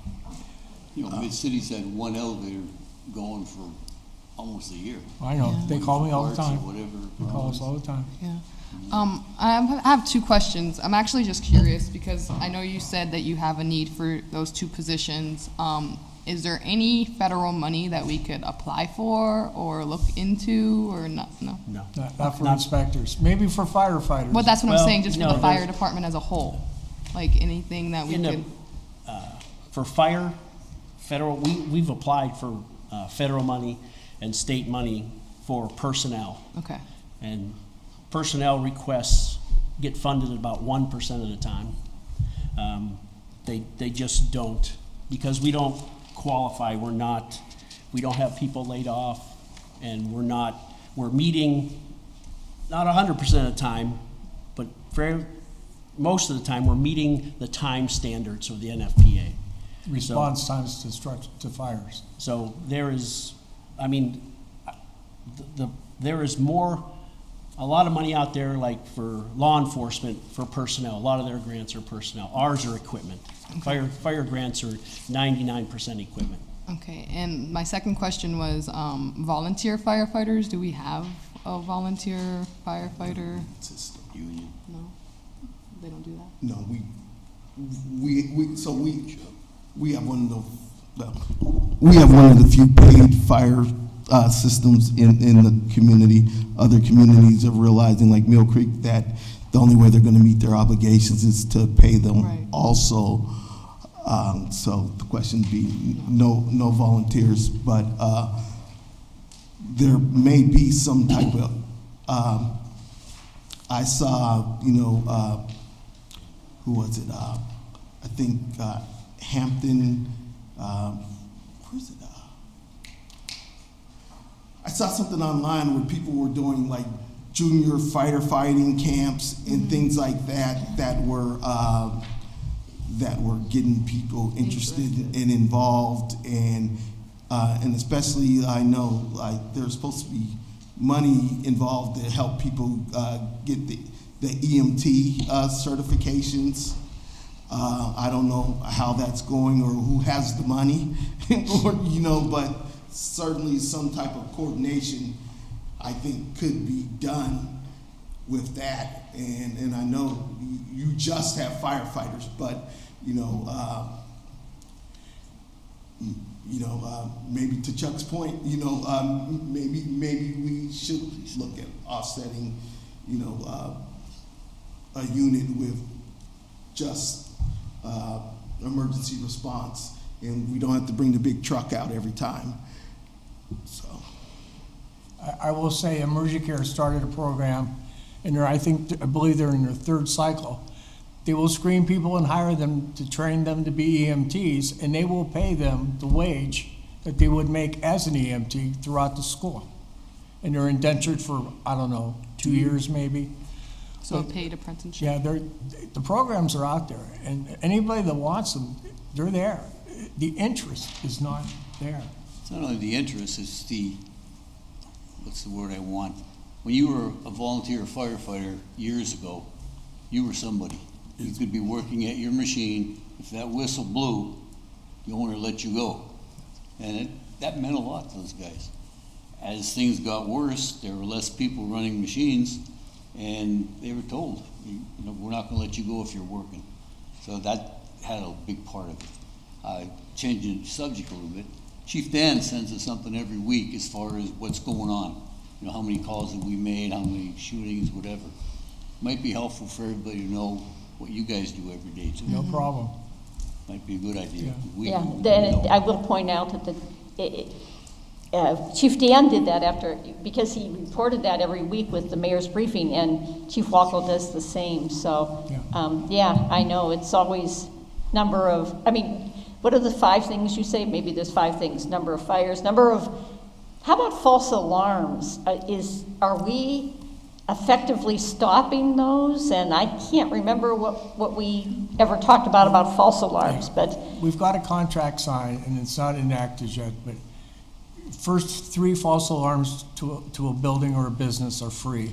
You know, Mid-City's had one elevator going for almost a year. I know, they call me all the Parts or time. whatever. They call us all the time. Yeah. I have two questions. I'm actually just curious because I know you said that you have a need for those two positions. Is there any federal money that we could apply for or look into or not? No. No. Not for inspectors, maybe for firefighters. Well, that's what Well, I'm saying, just for no, the fire there's- department as a whole. Like anything that we In the, could. for fire, federal, we've applied for federal money and state money for personnel. Okay. And personnel requests get funded about 1% of the time. They just don't, because we don't qualify, we don't have people laid off, and we're meeting, not 100% of the time, but most of the time, we're meeting the time standards of the NFPA. Response times to fires. So there is, I mean, there is a lot of money out there, like for law enforcement, for personnel. A lot of their grants are personnel. Ours are equipment. Fire grants are 99% equipment. Okay, and my second question was volunteer firefighters. Do we have a volunteer firefighter? Union. No, they don't do that. No, we have one of the few paid fire systems in the community. Other communities are realizing, like Mill Creek, that the only way they're going to meet their obligations is to pay them Right. also. So the question would be no volunteers, but there may be some type of. I saw, who was it? I think Hampton. Where's it? I saw something online where people were doing like junior fighting camps and things like that were getting people interested and involved, and especially I know like there's supposed to be money involved to help people get the EMT certifications. I don't know how that's going or who has the money, but certainly some type of coordination I think could be done with that. And I know you just have firefighters, but maybe to Chuck's point, maybe we should look at offsetting, a unit with just emergency response, and we don't have to bring the big truck out every time. So, I will say Emergicare started a program, and I believe they're in their third cycle. They will screen people and hire them to train them to be EMTs, and they will pay them the wage that they would make as an EMT throughout the school. And they're indentured for, I don't know, 2 years maybe. So a paid apprenticeship? Yeah, the programs are out there, and anybody that wants them, they're there. The interest is not there. It's not only the interest, it's the, what's the word I want? When you were a volunteer firefighter years ago, you were somebody. You could be working at your machine. If that whistle blew, the owner let you go. And that meant a lot to those guys. As things got worse, there were less people running machines, and they were told, you know, we're not gonna let you go if you're working. So that had a big part of it. Changing the subject a little bit, Chief Dan sends us something every week as far as what's going on. You know, how many calls have we made, how many shootings, whatever. Might be helpful for everybody to know what you guys do every day too. No problem. Might be a good idea. Yeah, I will point out that Chief Dan did that because he reported that every week with the mayor's briefing, and Chief Walco does the same. So, yeah, I know it's always what are the 5 things you say? Maybe there's 5 things: number of fires, how about false alarms? Are we effectively stopping those? And I can't remember what we ever talked about false alarms, but. We've got a contract signed, and it's not enacted yet, but first 3 false alarms to a building or a business are free.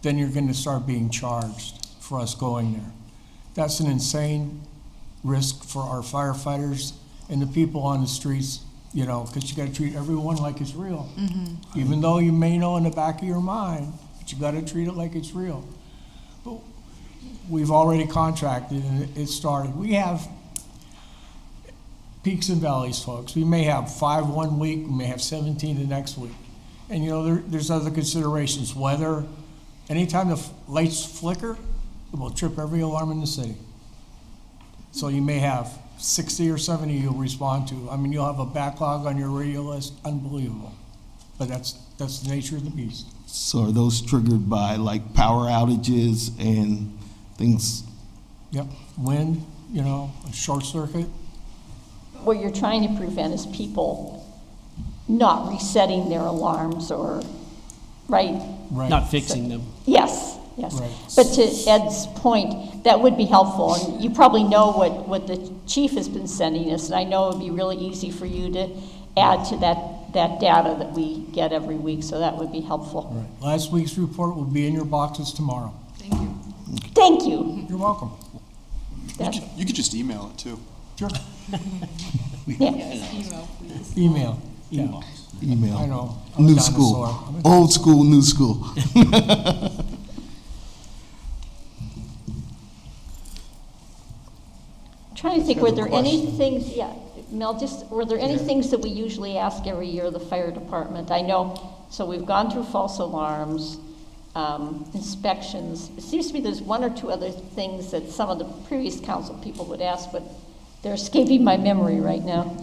Then you're gonna start being charged for us going there. That's an insane risk for our firefighters and the people on the streets, you know, because you gotta treat everyone like it's real. Mm-hmm. Even though you may know in the back of your mind, but you gotta treat it like it's real. But we've already contracted and it started. We have peaks and valleys, folks. We may have 5 one week, we may have 17 the next week. And you know, there's other considerations. Weather, anytime the lights flicker, it will trip every alarm in the city. So you may have 60 or 70 you'll respond to. I mean, you'll have a backlog on your radio list, unbelievable. But that's the nature of the beast. So are those triggered by like power outages and things? Yep, wind, you know, a short circuit. What you're trying to prevent is people not resetting their alarms right? Not fixing them. Yes. Right. But to Ed's point, that would be helpful, and you probably know what the chief has been sending us, and I know it'd be really easy for you to add to that data that we get every week, so that would be helpful. Right. Last week's report will be in your boxes tomorrow. Thank you. Thank you. You're welcome. You could just email it too. Sure. Yeah. Email, please. Email. Yeah. Email. I know. I'm a New dinosaur. school. Old school, new school. Trying to think, were there any things, Mel, were there any things that we usually ask every year of the fire department? I know, so we've gone through false alarms, inspections. It seems to me there's 1 or 2 other things that some of the previous council people would ask, but they're escaping my memory right now.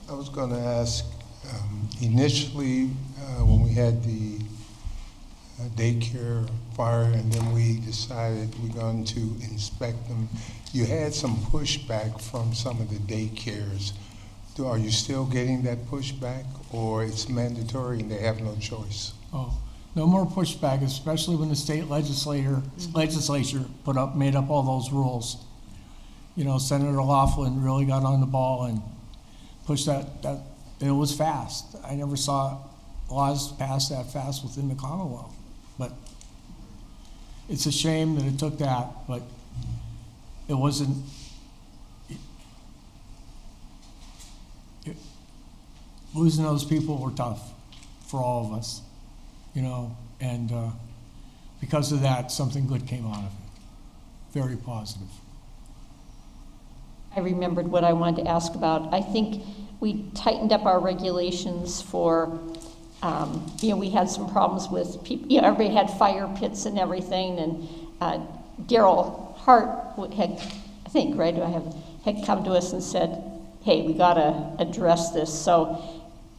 I was going to ask, initially, when we had the daycare fire, and then we decided we're going to inspect them, you had some pushback from some of the daycares. Are you still getting that pushback, or it's mandatory and they have no choice? Oh, no more pushback, especially when the state legislature made up all those rules. You know, Senator Laughlin really got on the ball and pushed that and it was fast. I never saw laws passed that fast within the Commonwealth. But it's a shame that it took that, but it wasn't, losing those people were tough for all of us, you know, and because of that, something good came out of it. Very positive. I remembered what I wanted to ask about. I think we tightened up our regulations for, we had some problems with people, everybody had fire pits and everything, and Daryl Hart had come to us and said, hey, we gotta address this. So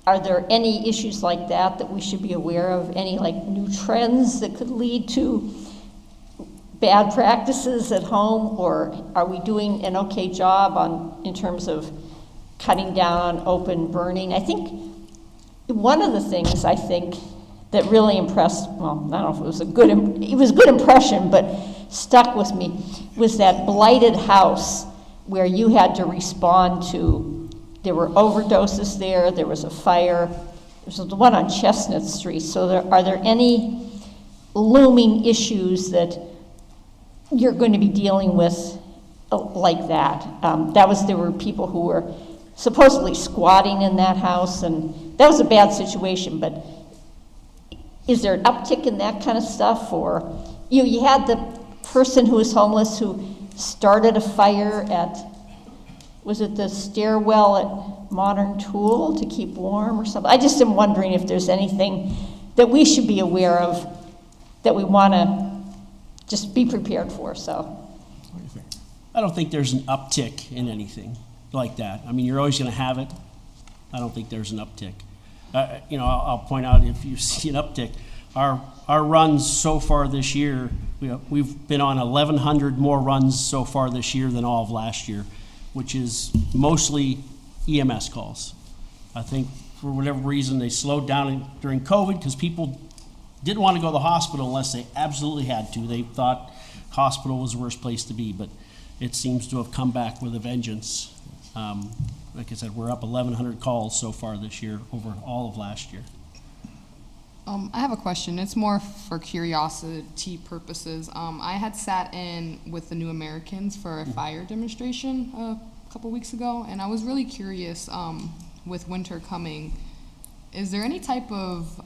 are there any issues like that we should be aware of? Any like new trends that could lead to bad practices at home, or are we doing an okay job in terms of cutting down on open burning? I think one of the things that really impressed, well, I don't know if it was a good impression, but stuck with me, was that blighted house where you had to respond to, there were overdoses there was a fire, there's the one on Chestnut Street. So are there any looming issues that you're going to be dealing with like that? There were people who were supposedly squatting in that house, and that was a bad situation, but is there an uptick in that kind of stuff? Or you had the person who was homeless who started a fire at, was it the stairwell at Modern Tool to keep warm or something? I just am wondering if there's anything that we should be aware of that we want to just be prepared for. So, What do you think? I don't think there's an uptick in anything like that. I mean, you're always going to have it. I don't think there's an uptick. I'll point out, if you see an uptick, our runs so far this year, we've been on 1,100 more runs so far this year than all of last year, which is mostly EMS calls. I think for whatever reason they slowed down during COVID because people didn't want to go to the hospital unless they absolutely had to. They thought hospital was the worst place to be, but it seems to have come back with a vengeance. Like I said, we're up 1,100 calls so far this year over all of last year. I have a question. It's more for curiosity purposes. I had sat in with the New Americans for a fire demonstration a couple weeks ago, and I was really curious, with winter coming, is there any type of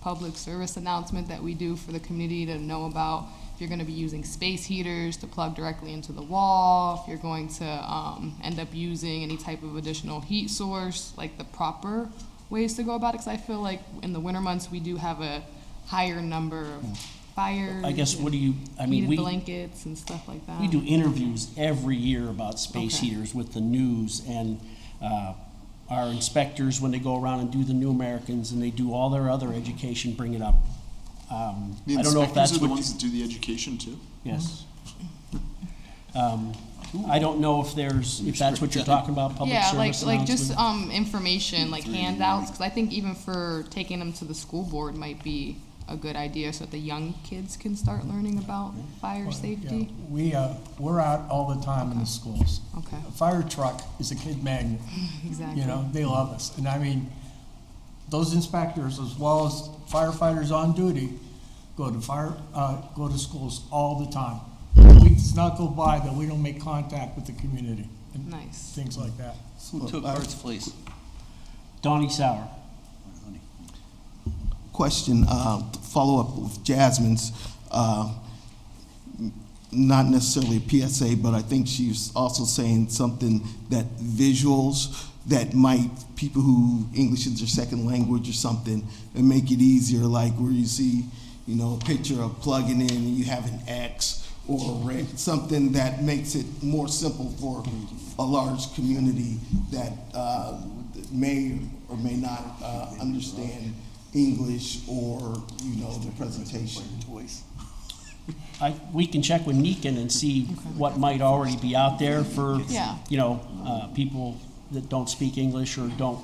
public service announcement that we do for the community to know about if you're going to be using space heaters to plug directly into the wall, if you're going to end up using any type of additional heat source, like the proper ways to go about it? Because I feel like in the winter months we do have a higher number of fires. I guess, heated blankets and stuff like that. We do interviews every year about space heaters with the news, and our inspectors, when they go around and do the New Americans and they do all their other education, bring it up. I don't know if that's are the what ones that do the education too. Yes. I don't know if that's what you're talking about, public service like just announcement. information, like handouts, because I think even for taking them to the school board might be a good idea, so that the young kids can start learning about fire safety. Yeah, we're out all the time in the schools. Okay. A fire truck is a kid magnet. Exactly. They love us. And I mean, those inspectors, as well as firefighters on duty, go to schools all the time. We does not go by that we don't make contact with the community. And Nice. things like that. Who took Art's place? Donnie Sauer. Question, follow up with Jasmine's, not necessarily a PSA, but I think she's also saying something that visuals that might, people who English is their second language or something, and make it easier, like where you see, a picture of plugging in and you have an X or a red, something that makes it more simple for a large community that may or may not understand English or, the presentation. We can check with Nikin and see what might already be out there for, Yeah. people that don't speak English or don't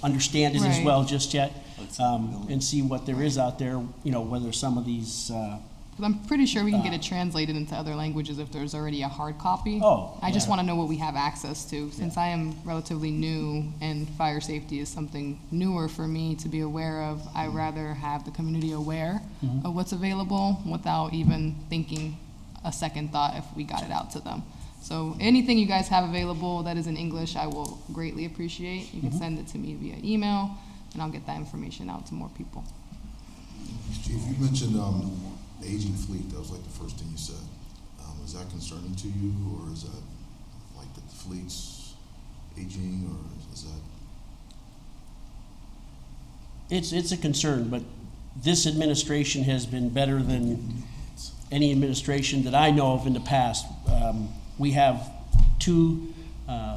understand it as Right. well just yet, and see what there is out there, whether some of these, 'Cause I'm pretty sure we can get it translated into other languages if there's already a hard copy. I just yeah. want to know what we have access to, since I am relatively new and fire safety is something newer for me to be aware of. I'd rather have the community aware of what's available without even thinking a second thought if we got it out to them. So anything you guys have available that is in English, I will greatly appreciate. You can send it to me via email, and I'll get that information out to more people. Chief, you mentioned aging fleet. That was like the first thing you said. Is that concerning to you, or is that like that the fleet's aging, or is that? It's a concern, but this administration has been better than any administration that I know of in the past. We have 2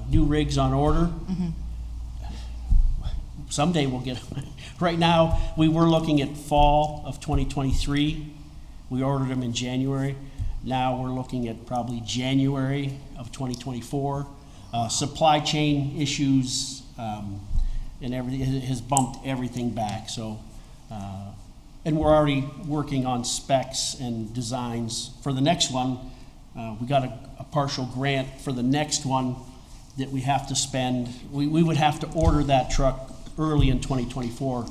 new rigs on order. Someday we'll get, right now, we were looking at fall of 2023 We ordered them in January. Now we're looking at probably January of 2024. Supply chain issues and everything has bumped everything back. So, and we're already working on specs and designs for the next one. We got a partial grant for the next one that we have to spend. We would have to order that truck early in 2024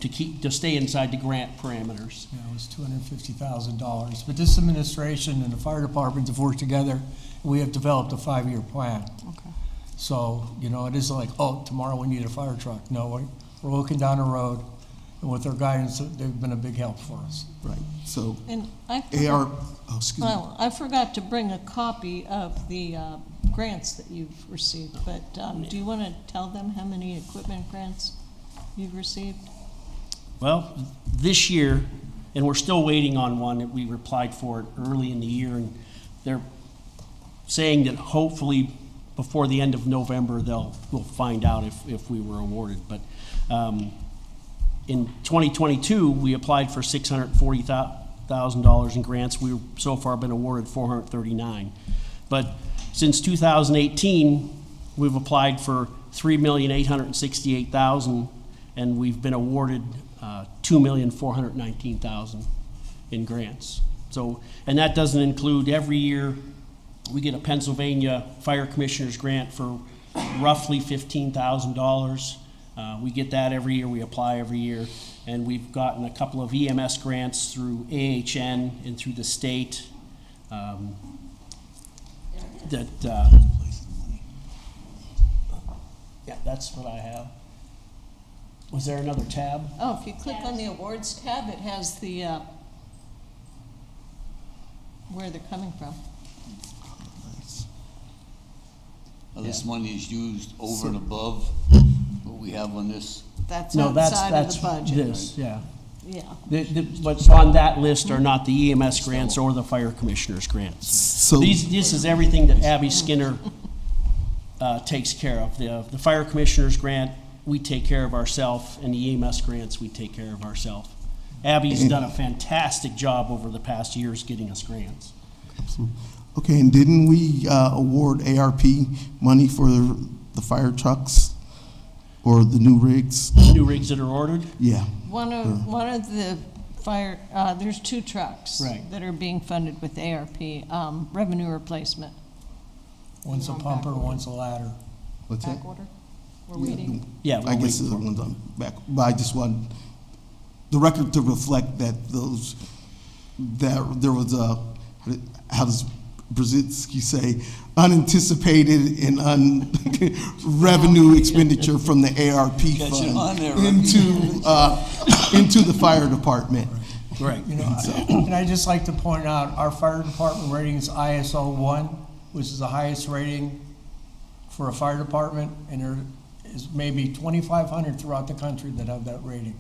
to stay inside the grant parameters. Yeah, it was $250,000. But this administration and the fire department have worked together. We have developed a 5-year plan. Okay. So, you know, it isn't like, oh, tomorrow we need a fire truck. No, we're looking down the road, and with their guidance, they've been a big help for us. Right, so And I AR, forgot, oh, excuse me. well, I forgot to bring a copy of the grants that you've received, but do you want to tell them how many equipment grants you've received? Well, this year, and we're still waiting on one that we applied for it early in the year, and they're saying that hopefully before the end of November, we'll find out if we were awarded. But in 2022, we applied for $640,000 in grants. We've so far been awarded $439,000. But since 2018, we've applied for $3,868,000, and we've been awarded $2,419,000 in grants. So, and that doesn't include every year we get a Pennsylvania Fire Commissioner's grant for roughly $15,000. We get that every year. We apply every year, and we've gotten a couple of EMS grants through AHN and through the state. Yeah, that's what I have. Was there another tab? Oh, if you click on the awards tab, it has the, where they're coming from. Now, this money is used over and above what we have on this. That's No, outside of the budget. this, yeah. Yeah. What's on that list are not the EMS grants or the Fire Commissioner's grants. So, This is everything that Abby Skinner takes care of. The Fire Commissioner's grant, we take care of ourselves, and the EMS grants, we take care of ourselves. Abby's done a fantastic job over the past years getting us grants. okay, and didn't we award ARP money for the fire trucks or the new rigs? New rigs that are ordered? Yeah. One of the fire, there's 2 trucks Right. that are being funded with ARP, revenue replacement. One's a pumper, one's a ladder. What's that? Back order? We're waiting. Yeah, I guess the one's on back, but I just want the record to reflect that that there was a, how does Brzezinski say, unanticipated and revenue expenditure from the ARP Got you on there, fund into the fire department. Right. You know, and I just like to point out, our fire department rating is ISO 1, which is the highest rating for a fire department, and there is maybe 2,500 throughout the country that have that rating.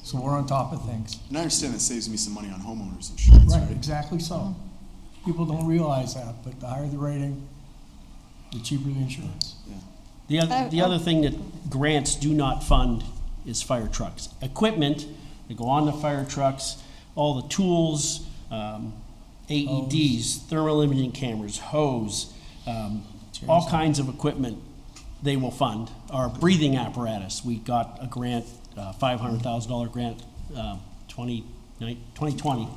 So we're on top of things. And I understand that saves me some money on homeowners insurance, Right, right? exactly so. People don't realize that, but the higher the rating, the cheaper the insurance. The other thing that grants do not fund is fire trucks. Equipment that go on the fire trucks, all the tools, AEDs, thermal imaging cameras, hose, all kinds of equipment they will fund. Our breathing apparatus, we got a grant, $500,000 grant, 2020,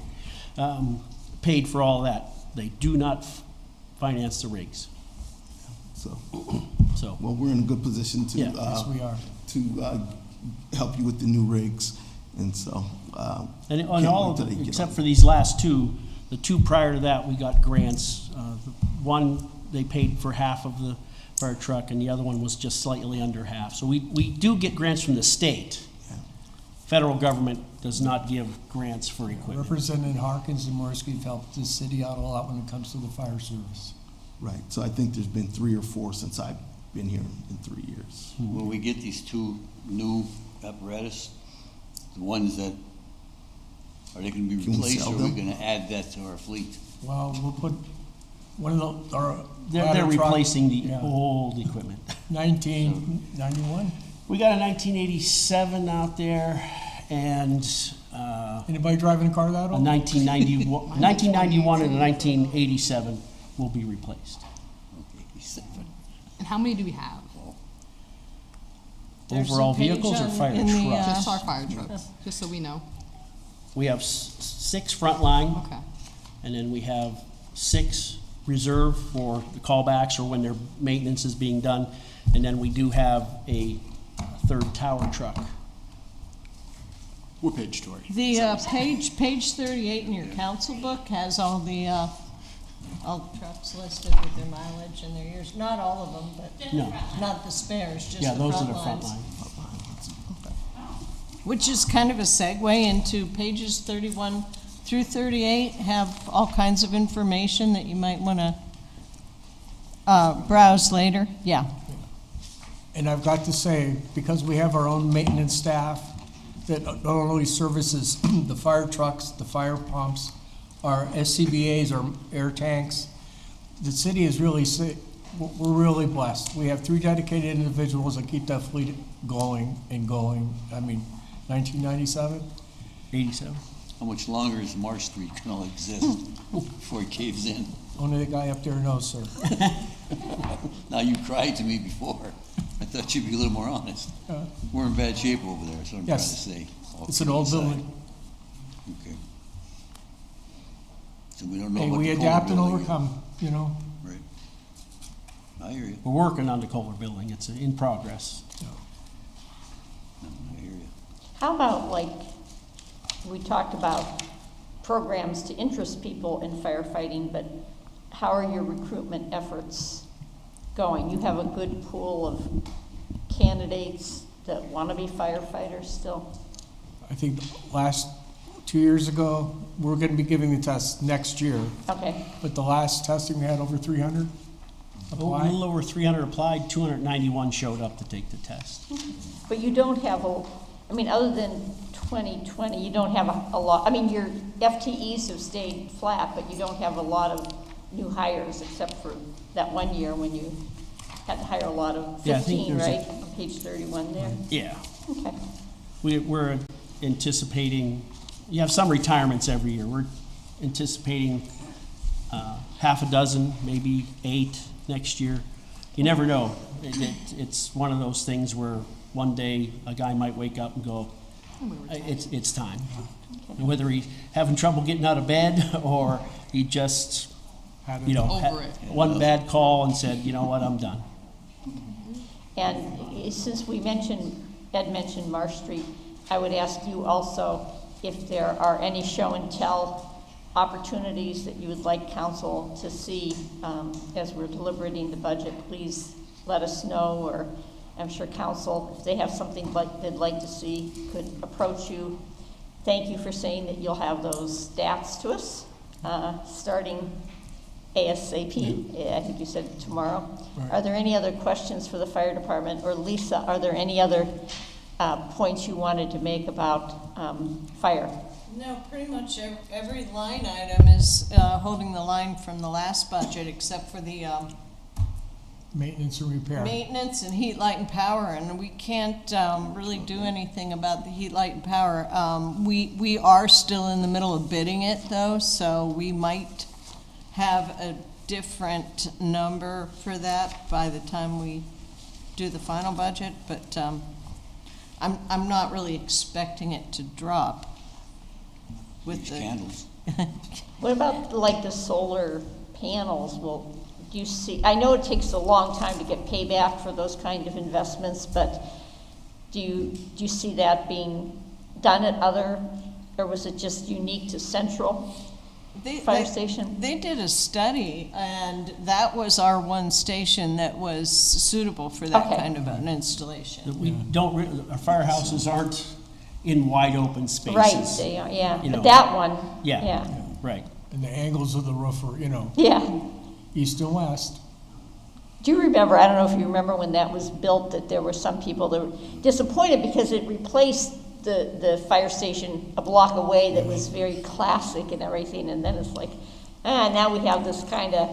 paid for all that. They do not finance the rigs. So, So, well, we're in a good position to Yeah. Yes, we are. help you with the new rigs, and so. and can't on all wait till of they them, get except on. for these last 2, the 2 prior to that, we got grants. The one, they paid for half of the fire truck, and the other one was just slightly under half. So we do get grants from the state. Yeah. Federal government does not give grants for equipment. Representative Harkins and Morrisky have helped this city out a lot when it comes to the fire service. Right, so I think there's been 3 or 4 since I've been here in 3 years. When we get these 2 new apparatus, the ones that, are they gonna be Can we replaced, sell or are we them? gonna add that to our fleet? Well, we'll put one of our They're ladder truck, replacing the yeah, old equipment. 1991. We got a 1987 out there, and Anybody driving a car that A old? 1991 and a 1987 will be replaced. And how many do we have? There's a Overall page vehicles or on- fire in the, trucks? Just our fire trucks, just so we know. We have 6 frontline, Okay. and then we have 6 reserve for the callbacks or when their maintenance is being done. And then we do have a 3rd tower truck. What page, Tori? The page 38 in your council book has all the trucks listed with their mileage and their years. Not all of them, but No. not the spares, just Yeah, the those are front the lines. frontline. Which is kind of a segue into pages 31 through 38, have all kinds of information that you might want to browse later. Yeah. And I've got to say, because we have our own maintenance staff that not only services the fire trucks, the fire pumps, our SCBA's, our air tanks, the city is really, we're really blessed. We have 3 dedicated individuals that keep that fleet going and going. I mean, 1997? 87. How much longer is Marsh Street gonna exist before it caves in? Only the guy up there knows, sir. Now, you cried to me before. I thought you'd be a little more honest. We're in bad shape over there, so I'm trying to Yes. say. all It's an kidding old aside. building. Okay. So we don't know Hey, what we the Kohler adapt and building is. overcome, you know? Right. I hear you. We're working on the Kohler building. It's in progress. I hear you. How about, like, we talked about programs to interest people in firefighting, but how are your recruitment efforts going? You have a good pool of candidates that want to be firefighters still? I think last 2 years ago, we're gonna be giving the test next year, Okay, but the last testing, we had over 300 A apply. little over 300 applied, 291 showed up to take the test. but you don't have other than 2020, you don't have a lot, your FTEs have stayed flat, but you don't have a lot of new hires except for that one year when you had to hire a lot of Yeah, I think 15, there's right? On page 31 there. Yeah. Okay. We're anticipating, you have some retirements every year. We're anticipating half a dozen, maybe 8 next year. You never know. It's one of those things where one day a guy might wake up and go, it's time. And whether he's having trouble getting out of bed or he just, Had you know, Over had it. one bad call and said, you know what, I'm done. And since Ed mentioned Marsh Street, I would ask you also if there are any show and tell opportunities that you would like council to see as we're deliberating the budget, please let us know, or I'm sure council, if they have something they'd like to see, could approach you. Thank you for saying that you'll have those stats to us, starting ASAP. Yeah, I think you said tomorrow. Right. Are there any other questions for the fire department? Or Lisa, are there any other points you wanted to make about fire? No, pretty much every line item is holding the line from the last budget, except for the maintenance and repair. maintenance and heat, light, and power, and we can't really do anything about the heat, light, and power. We are still in the middle of bidding it, though, so we might have a different number for that by the time we do the final budget, but I'm not really expecting it to drop with These the candles. What about like the solar panels? Do you see, I know it takes a long time to get payback for those kind of investments, but do you see that being done at or was it just unique to Central Fire Station? They did a study, and that was our one station that was suitable for that Okay. kind of an installation. We don't, our firehouses aren't in wide open spaces. Right, they are, yeah. You know. But that one, Yeah. yeah. Right. And the angles of the roof are, Yeah. east and west. Do you remember, I don't know if you remember when that was built, that there were some people that were disappointed because it replaced the fire station a block away that was very classic and everything, and then it's like, now we have this kind of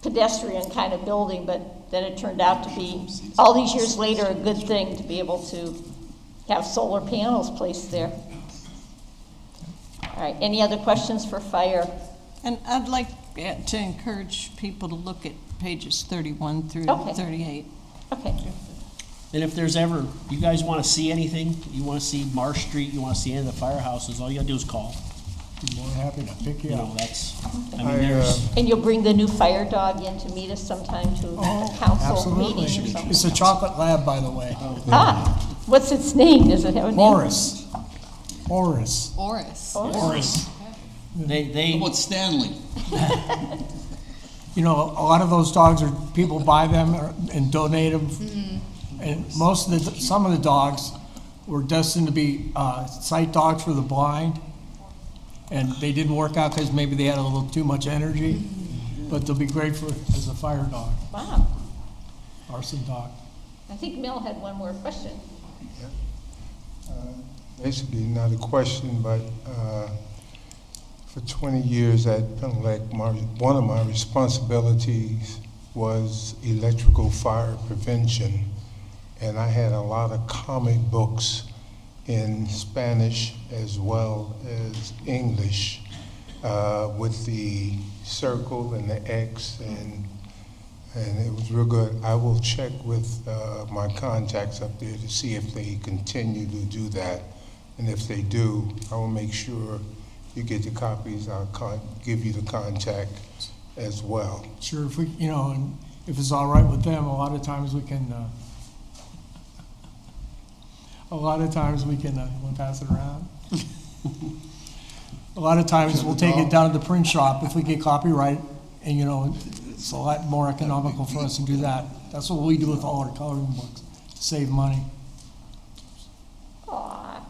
pedestrian kind of building, but then it turned out to be, all these years later, a good thing to be able to have solar panels placed there. right, any other questions for fire? And I'd like to encourage people to look at pages 31 through Okay. 38. Okay, And if there's ever, you guys want to see anything, you want to see Marsh Street, you want to see any of the firehouses, all you gotta do is call. Be more than happy to pick you You know, up. that's, I mean, I, there's, and you'll bring the new fire dog in to meet us sometime to a council meeting or Absolutely. something? It's a chocolate lab, by the way. Ah, what's its name? Does it have a name? Morris. Morris. Oris. Morris. They, What's Stanley? You know, a lot of those dogs are, people buy them and donate them. And some of the dogs were destined to be sight dogs for the blind. And they didn't work out because maybe they had a little too much energy. But they'll be great as a fire dog, Wow, arson dog. I think Mel had one more question. Basically, not a question, but for 20 years at Penelec, one of my responsibilities was electrical fire prevention. And I had a lot of comic books in Spanish as well as English with the circle and the X, and it was real good. I will check with my contacts up there to see if they continue to do that. And if they do, I will make sure you get the copies. I'll give you the contact as well. Sure, if we, you know, and if it's all right with them, a lot of times we can, we'll pass it around. A lot of times we'll take it down to the print shop if we get copyright, and you know, it's a lot more economical for us to do that. That's what we do with all our coloring books, save money. Aw.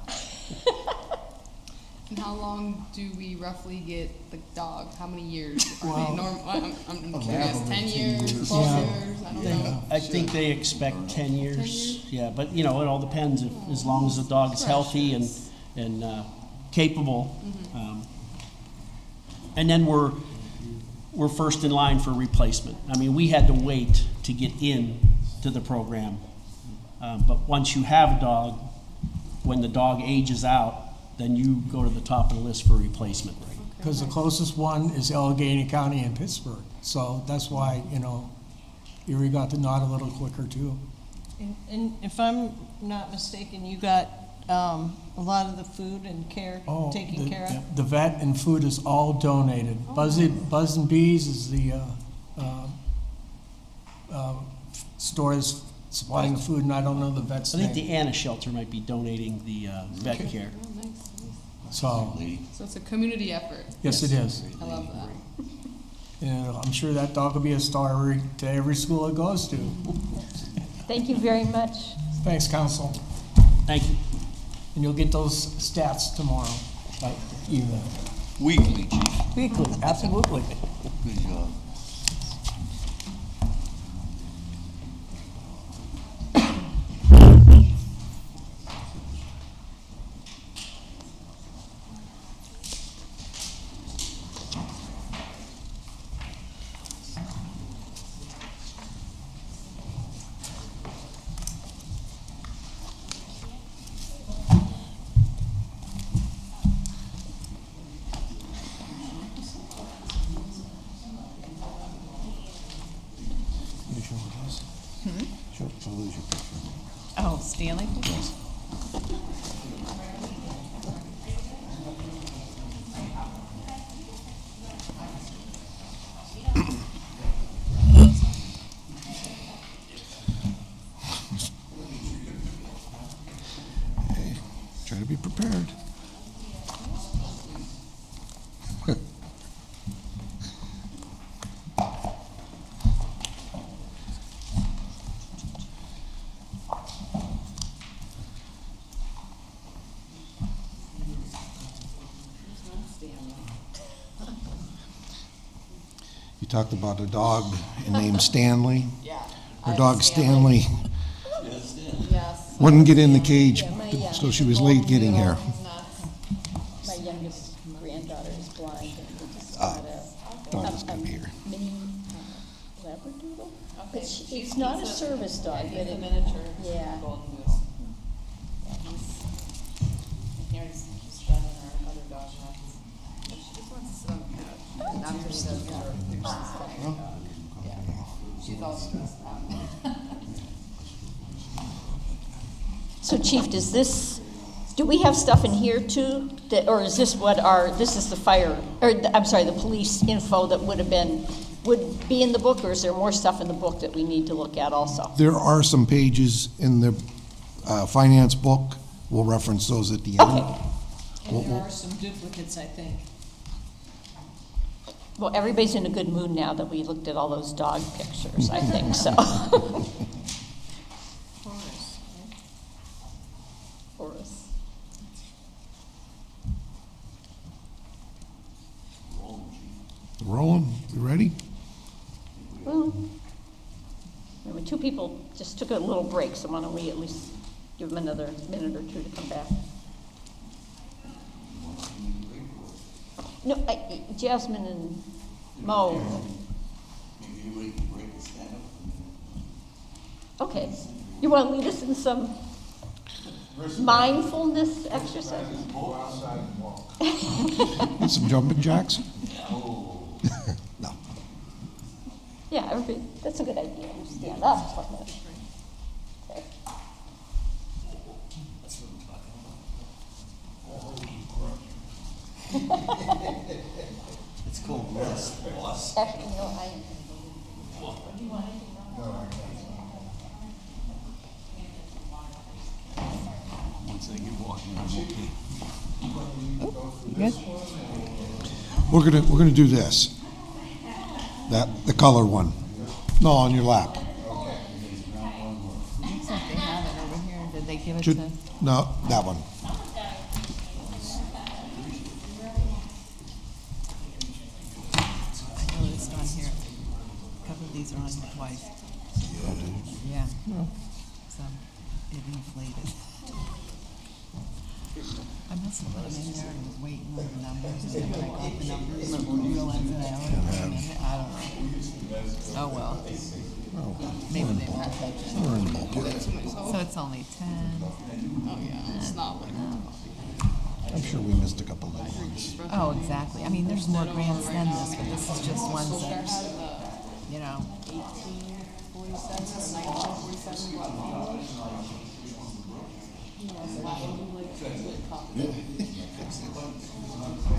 And how long do we roughly get the dog? How many years? Are Wow. they normal? I'm curious. Yeah. 10 years, 12 Yeah. years? I don't know. I think they expect 10 years. 10 years? Yeah, but you know, it all depends if, as long as the dog is healthy and capable. And then we're first in line for replacement. I mean, we had to wait to get in to the program. But once you have a dog, when the dog ages out, then you go to the top of the list for replacement. Because the closest one is Allegheny County and Pittsburgh. So that's why, you know, Erie got the nod a little quicker too. And if I'm not mistaken, you got a lot of the food and care taken care of? The vet and food is all donated. Buzz and Bees is the store that's supplying the food, and I don't know the vet's I think name. the Anna Shelter might be donating the vet care. Oh, nice. So, So it's a community effort. yes, it is. I love that. And I'm sure that dog will be a star to every school it goes to. Thank you very much. Thanks, council. Thank you. And you'll get those stats tomorrow, evening. Weekly, Chief. Weekly, absolutely. Good job. Oh, Stanley? Try to be prepared. You talked about a dog named Stanley. Yeah. Her dog Stanley Yes. wouldn't get in the cage, Yeah, my, so she was late getting here. My youngest granddaughter is blind, and we just Ah, got dog is gonna be here. mini Labradoodle. Okay, It's, she's- it's not a he's service dog, but He's a it, miniature yeah. golden doodle. Yeah, he's been in our other dog house. So Chief, do we have stuff in here too? Or is this this is the fire, or I'm sorry, the police info that would be in the book, or is there more stuff in the book that we need to look at also? There are some pages in the finance book. We'll reference those at the end. Okay. And there are some duplicates, I think. Well, everybody's in a good mood now that we looked at all those dog pictures, I think, so. Horace. Roland, you ready? Well, remember, two people just took a little break, so why don't we at least give them another minute or two to come back? No, Jasmine and Mo. Maybe we can break this down. Okay. You want to lead us in some mindfulness exercises? And some jumping jacks? No. Yeah, that's a good idea. You stand up. Okay. It's called rest, boss. Actually, no, Once I get walking, I'm okay. We're gonna do this. The color one. No, on your lap. Looks like they have it over here. Did they give it Should- to? No, that one. Oh, it's on here. A couple of these are on here twice. Yeah. So it inflated. I must have put them in there and was waiting on the numbers, and then when I got the numbers, I realized that I only put them in there. I don't know. Oh, well. Maybe they won't. So it's only 10. Oh, yeah, it's not like. I'm sure we missed a couple of ones. Oh, exactly. I mean, there's more grants than this, but this is just ones that, you know. 1847 or 6th grade. He was at Wilson.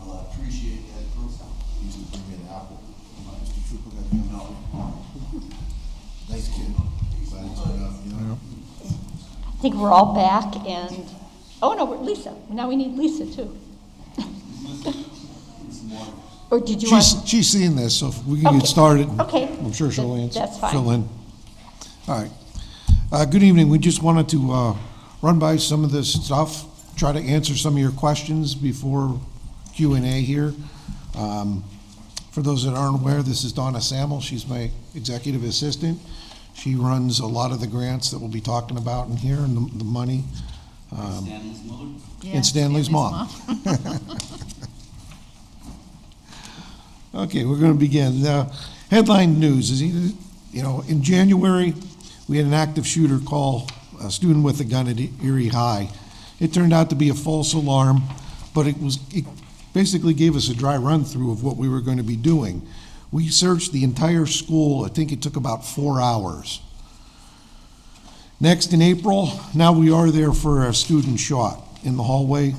Well, I appreciate that, Bruce. He used to bring me an apple. Mr. Trooper got you an apple. Nice kid. Glad he's been up, you know. I think we're all back and, oh no, Lisa. Now we need Lisa too. Or did you want? She's seen this, so if we can Okay. get started. Okay. I'm sure she'll That's fine. fill in. All right. Good evening. We just wanted to run by some of this stuff, try to answer some of your questions before Q&A here. For those that aren't aware, this is Donna Samuel. She's my executive assistant. She runs a lot of the grants that we'll be talking about in here and the money. Stanley's mother? Yeah, And Stanley's mom. Okay, we're gonna begin. Headline news is, in January, we had an active shooter call a student with a gun at Erie High. It turned out to be a false alarm, but it basically gave us a dry run-through of what we were going to be doing. We searched the entire school. I think it took about 4 hours. Next, in April, now we are there for a student shot in the hallway.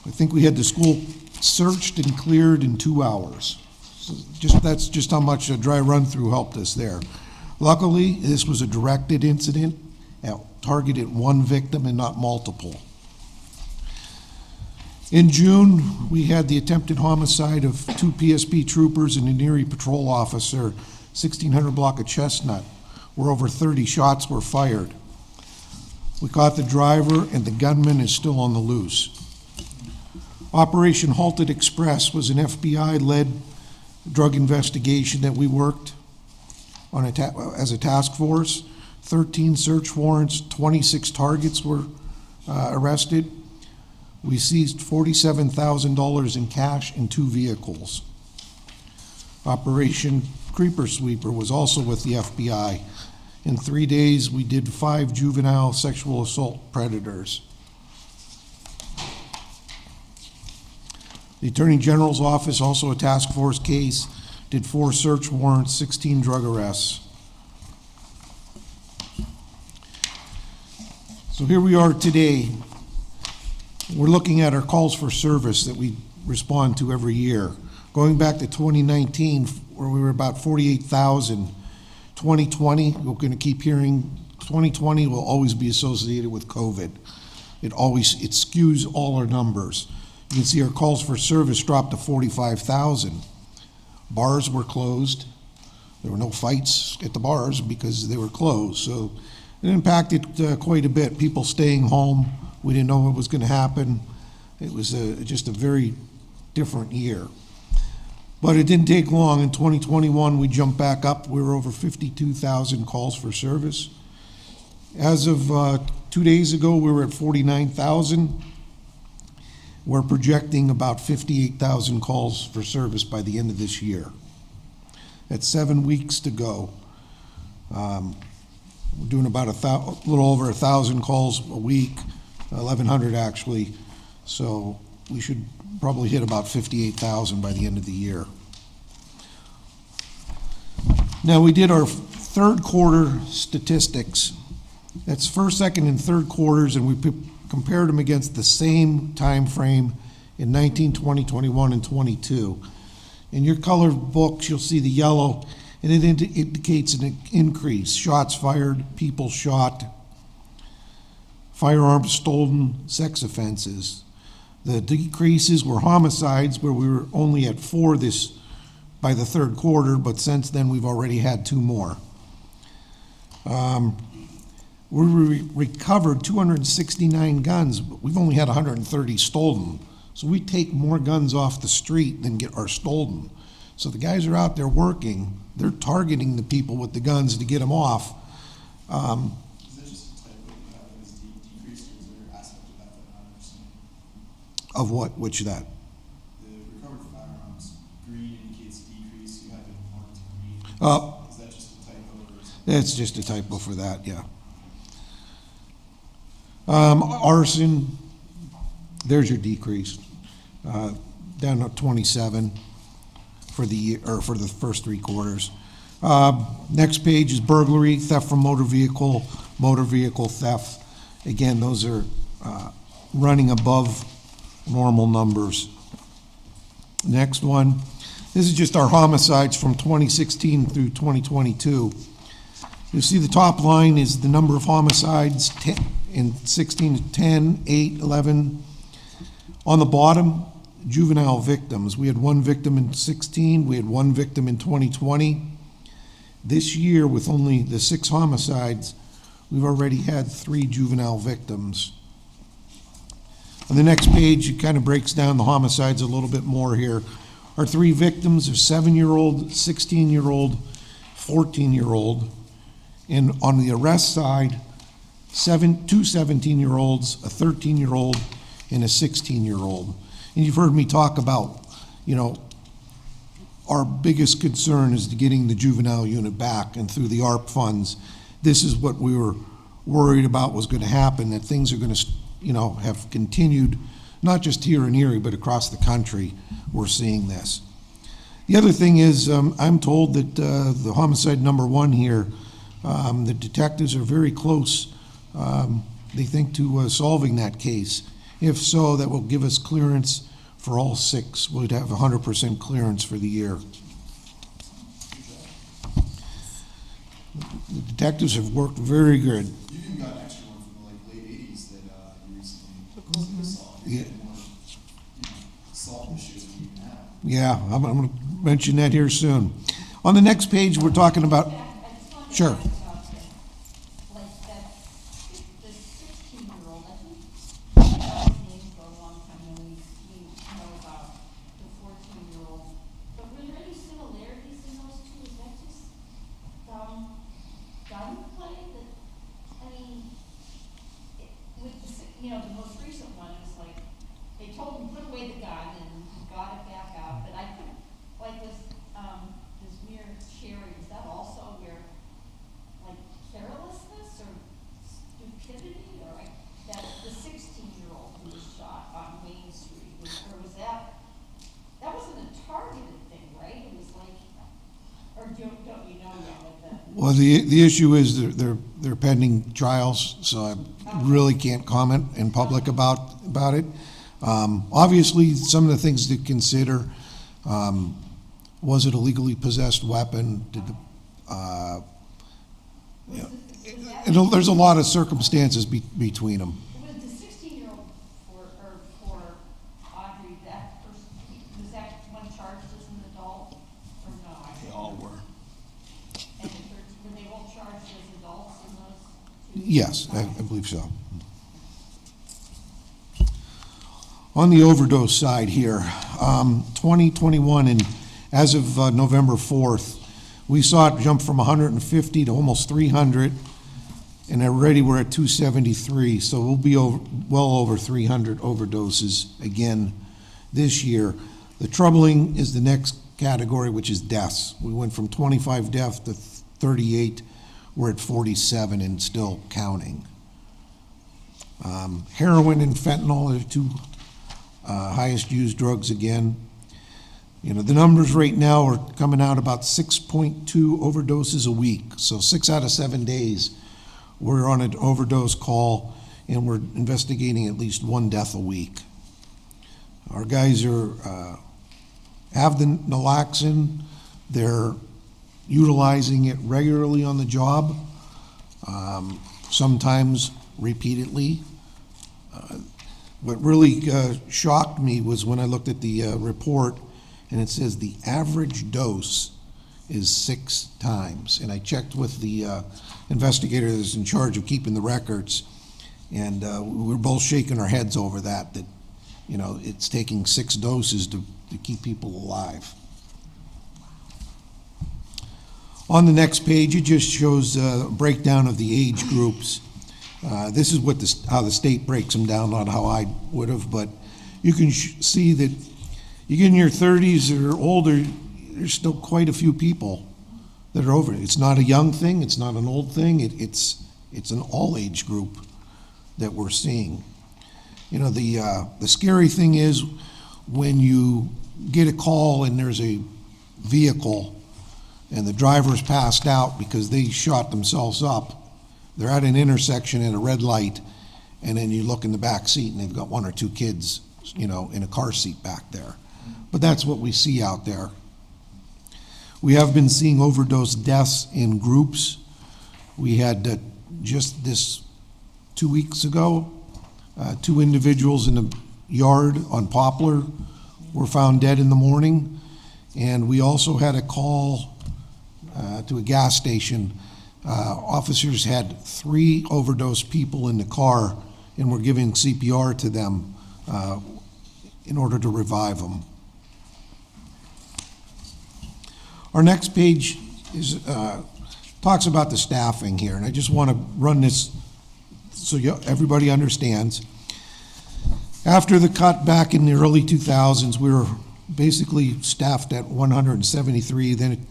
I think we had the school searched and cleared in 2 hours. So that's just how much a dry run-through helped us there. Luckily, this was a directed incident, targeted one victim and not multiple. In June, we had the attempted homicide of 2 PSP troopers and an Erie patrol officer, 1600 block of Chestnut, where over 30 shots were fired. We caught the driver, and the gunman is still on the loose. Operation Halted Express was an FBI-led drug investigation that we worked on as a task force. 13 search warrants, 26 targets were arrested. We seized $47,000 in cash and 2 vehicles. Operation Creeper Sweeper was also with the FBI. In 3 days, we did 5 juvenile sexual assault predators. The Attorney General's office, also a task force case, did 4 search warrants, 16 drug arrests. So here we are today. We're looking at our calls for service that we respond to every year. Going back to 2019, where we were about 48,000. 2020, we're going to keep hearing, 2020 will always be associated with COVID. It skews all our numbers. You can see our calls for service dropped to 45,000. Bars were closed. There were no fights at the bars because they were closed. So it impacted quite a bit. People staying home. We didn't know what was going to happen. It was just a very different year. But it didn't take long. In 2021, we jumped back up. We were over 52,000 calls for service. As of 2 days ago, we were at 49,000. We're projecting about 58,000 calls for service by the end of this year. That's 7 weeks to go. We're doing about a little over 1,000 calls a week, 1,100 actually. So we should probably hit about 58,000 by the end of the year. Now, we did our third quarter statistics. That's first, second, and third quarters, and we compared them against the same time frame in 19, 20, 21, and 22. In your colored books, you'll see the yellow, and it indicates an increase. Shots fired, people shot, firearms stolen, sex offenses. The decreases were homicides, where we were only at 4 by the third quarter, but since then we've already had 2 more. We recovered 269 guns, but we've only had 130 stolen. So we take more guns off the street than are stolen. So the guys are out there working. They're targeting the people with the guns to get them off. Is that just a type of is decreased, or is there an aspect of that that I don't understand? Of what? Which that? The recovered firearms, green indicates decrease, you have it marked green. Is that just a typo or something? It's just a typo for that, yeah. Arson, there's your decrease, down to 27 for the year, or for the first 3 quarters. Next page is burglary, theft from motor vehicle theft. Again, those are running above normal numbers. Next one, this is just our homicides from 2016 through 2022. You see the top line is the number of homicides, in 16, 10, 8, 11. On the bottom, juvenile victims. We had 1 victim in 16, we had 1 victim in 2020. This year, with only the 6 homicides, we've already had 3 juvenile victims. On the next page, it kind of breaks down the homicides a little bit more here. Our 3 victims are 7-year-old, 16-year-old, 14-year-old. And on the arrest side, 2 17-year-olds, a 13-year-old, and a 16-year-old. And you've heard me talk about, our biggest concern is getting the juvenile unit back, and through the ARP funds, this is what we were worried about was going to happen, that things are going to, have continued, not just here in Erie, but across the country. We're seeing this. The other thing is, I'm told that the homicide #1 here, the detectives are very close, they think, to solving that case. If so, that will give us clearance for all 6. We'd have 100% clearance for the year. The detectives have worked very good. You've even got an extra one from the late '80s that you recently solved. Yeah. Solved issues that you have. Yeah, I'm going to mention that here soon. On the next page, we're talking about, sure. Like that, the 16-year-old, I think, his name for a long time, and we know about the 14-year-old. But were there any similarities in those two? Is that just gunplay? That, I mean, with the most recent one, it was like, they told him, put away the gun, and he got it back out, but I couldn't, like this mere sharing, is that also where, like, carelessness or stupidity, or that the 16-year-old who was shot on Main Street, was that wasn't a targeted thing, right? It was like, or don't you know yet what the? Well, the issue is they're pending trials, so I really can't comment in public about it. Obviously, some of the things to consider, was it a legally possessed weapon? Did there's a lot of circumstances between them. Was the 16-year-old for Audrey, that person, was that one charged as an adult, or no? They all were. And were they all charged as adults in those two? Yes, I believe so. On the overdose side here, 2021, and as of November 4th, we saw it jump from 150 to almost 300, and already we're at 273, so we'll be well over 300 overdoses again this year. The troubling is the next category, which is deaths. We went from 25 deaths to 38. We're at 47 and still counting. Heroin and fentanyl are 2 highest used drugs again. The numbers right now are coming out about 6.2 overdoses a week. So 6 out of 7 days, we're on an overdose call, and we're investigating at least 1 death a week. Our guys have the naloxone. They're utilizing it regularly on the job, sometimes repeatedly. What really shocked me was when I looked at the report, and it says the average dose is 6 times. And I checked with the investigator that's in charge of keeping the records, and we were both shaking our heads over that it's taking 6 doses to keep people alive. On the next page, it just shows a breakdown of the age groups. This is how the state breaks them down, not how I would have, but you can see that you get in your 30s or older, there's still quite a few people that are over it. It's not a young thing, it's not an old thing, it's an all age group that we're seeing. The scary thing is when you get a call and there's a vehicle and the driver's passed out because they shot themselves up. They're at an intersection at a red light, and then you look in the back seat and they've got 1 or 2 kids, in a car seat back there. But that's what we see out there. We have been seeing overdose deaths in groups. We had just this 2 weeks ago, 2 individuals in a yard on Poplar were found dead in the morning. And we also had a call to a gas station. Officers had 3 overdose people in the car and were giving CPR to them in order to revive them. Our next page is talks about the staffing here, and I just want to run this so everybody understands. After the cut back in the early 2000s, we were basically staffed at 173, then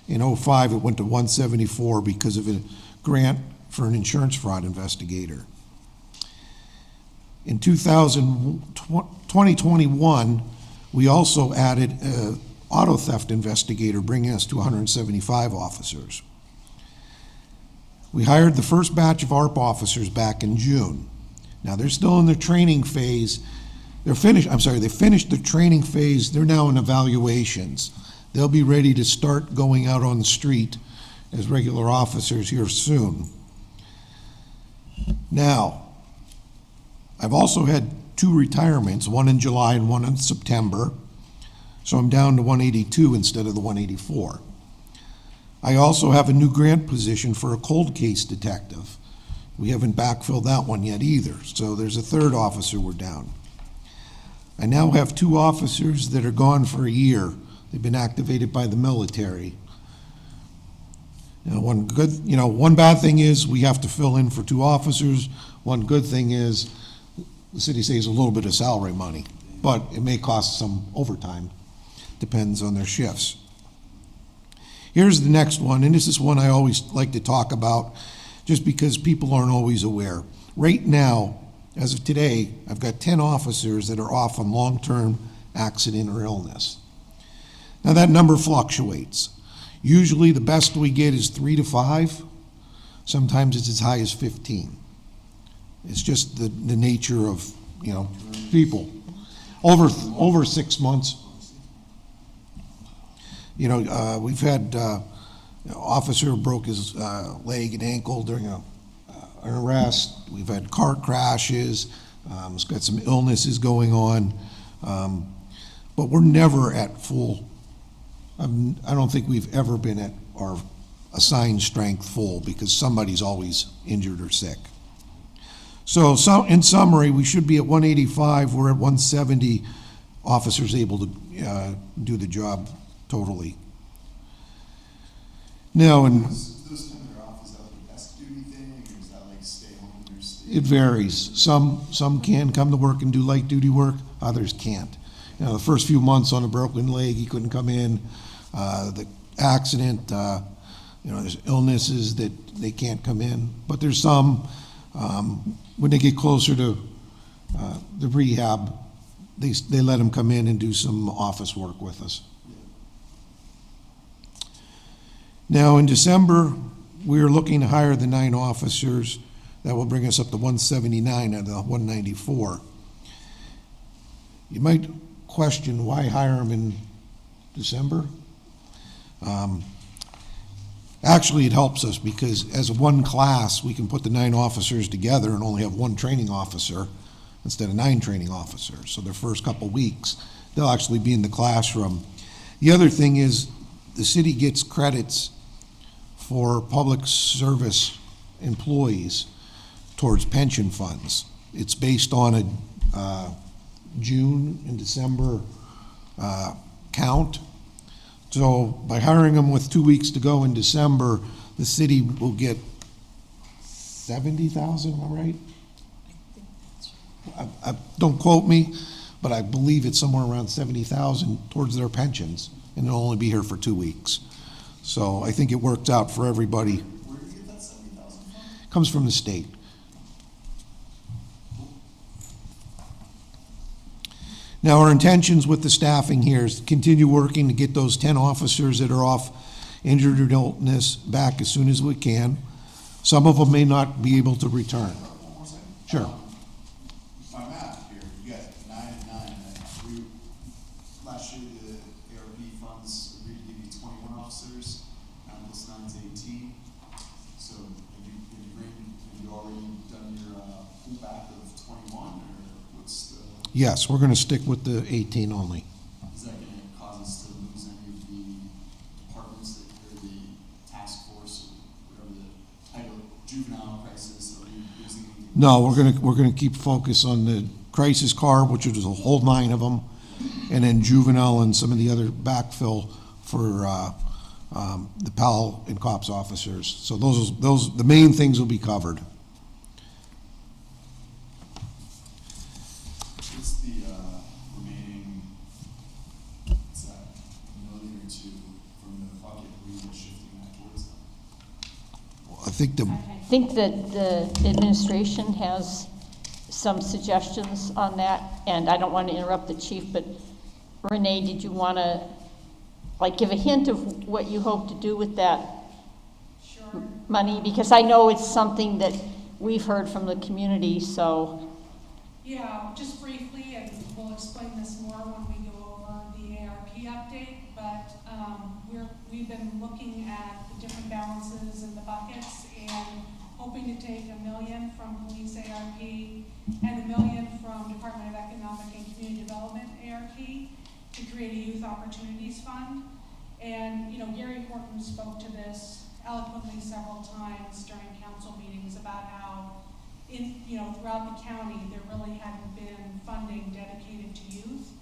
in '05 it went to 174 because of a grant for an insurance fraud investigator. In 2021, we also added an auto theft investigator, bringing us to 175 officers. We hired the first batch of ARP officers back in June. Now, they're still in their training phase. They finished the training phase. They're now in evaluations. They'll be ready to start going out on the street as regular officers here soon. Now, I've also had 2 retirements, one in July and one in September, so I'm down to 182 instead of the 184. I also have a new grant position for a cold case detective. We haven't backfilled that one yet either, so there's a 3rd officer we're down. I now have 2 officers that are gone for a year. They've been activated by the military. Now, one bad thing is we have to fill in for 2 officers. One good thing is the city saves a little bit of salary money, but it may cost some overtime. Depends on their shifts. Here's the next one, and this is one I always like to talk about just because people aren't always aware. Right now, as of today, I've got 10 officers that are off on long-term accident or illness. Now that number fluctuates. Usually the best we get is 3 to 5. Sometimes it's as high as 15. It's just the nature of, people. Over 6 months. We've had an officer broke his leg and ankle during an arrest. We've had car crashes. It's got some illnesses going on. But we're never at full. I don't think we've ever been at our assigned strength full because somebody's always injured or sick. So in summary, we should be at 185. We're at 170 officers able to do the job totally. Now, and Those time they're off, is that like a desk duty thing, or is that like stay home and it varies. Some can come to work and do light duty work. Others can't. The first few months on a broken leg, he couldn't come in. The accident, there's illnesses that they can't come in. But there's some, when they get closer to the rehab, they let them come in and do some office work with us. Now, in December, we're looking to hire the 9 officers. That will bring us up to 179 out of the 194. You might question why hire them in December. Actually, it helps us because as one class, we can put the 9 officers together and only have 1 training officer instead of 9 training officers. So their first couple weeks, they'll actually be in the classroom. The other thing is the city gets credits for public service employees towards pension funds. It's based on a June and December count. So by hiring them with 2 weeks to go in December, the city will get 70,000, am I right? Don't quote me, but I believe it's somewhere around 70,000 towards their pensions, and they'll only be here for 2 weeks. So I think it worked out for everybody. Where do you get that 70,000 from? Comes from the state. Now, our intentions with the staffing here is to continue working to get those 10 officers that are off injured or illness back as soon as we can. Some of them may not be able to return. One more second. Sure. My math here, you got 9 and 9. Last year, the ARP funds agreed to give you 21 officers. Now this 9's 18. So have you already done your pullback of 21, or what's the? Yes, we're going to stick with the 18 only. Is that going to cause us to lose any of the departments or the task force, or whatever the title, juvenile crisis, are we losing anything? No, we're gonna keep focus on the crisis car, which is a whole 9 of them, and then juvenile and some of the other backfill for the PAL and COPS officers. So those the main things will be covered. What's the remaining to from the bucket, we were shifting that towards them? I think the, I think that the administration has some suggestions on that, and I don't want to interrupt the chief, but Renee, did you want to, like, give a hint of what you hope to do with that money? Because I know it's something that we've heard from the community, so. Yeah, just briefly, and we'll explain this more when we go over the ARP update, but we've been looking at the different balances in the buckets and hoping to take $1 million from police ARP and $1 million from Department of Economic and Community Development ARP to create a youth opportunities fund. And, you know, Gary Horton spoke to this eloquently several times during council meetings about how throughout the county, there really hadn't been funding dedicated to youth.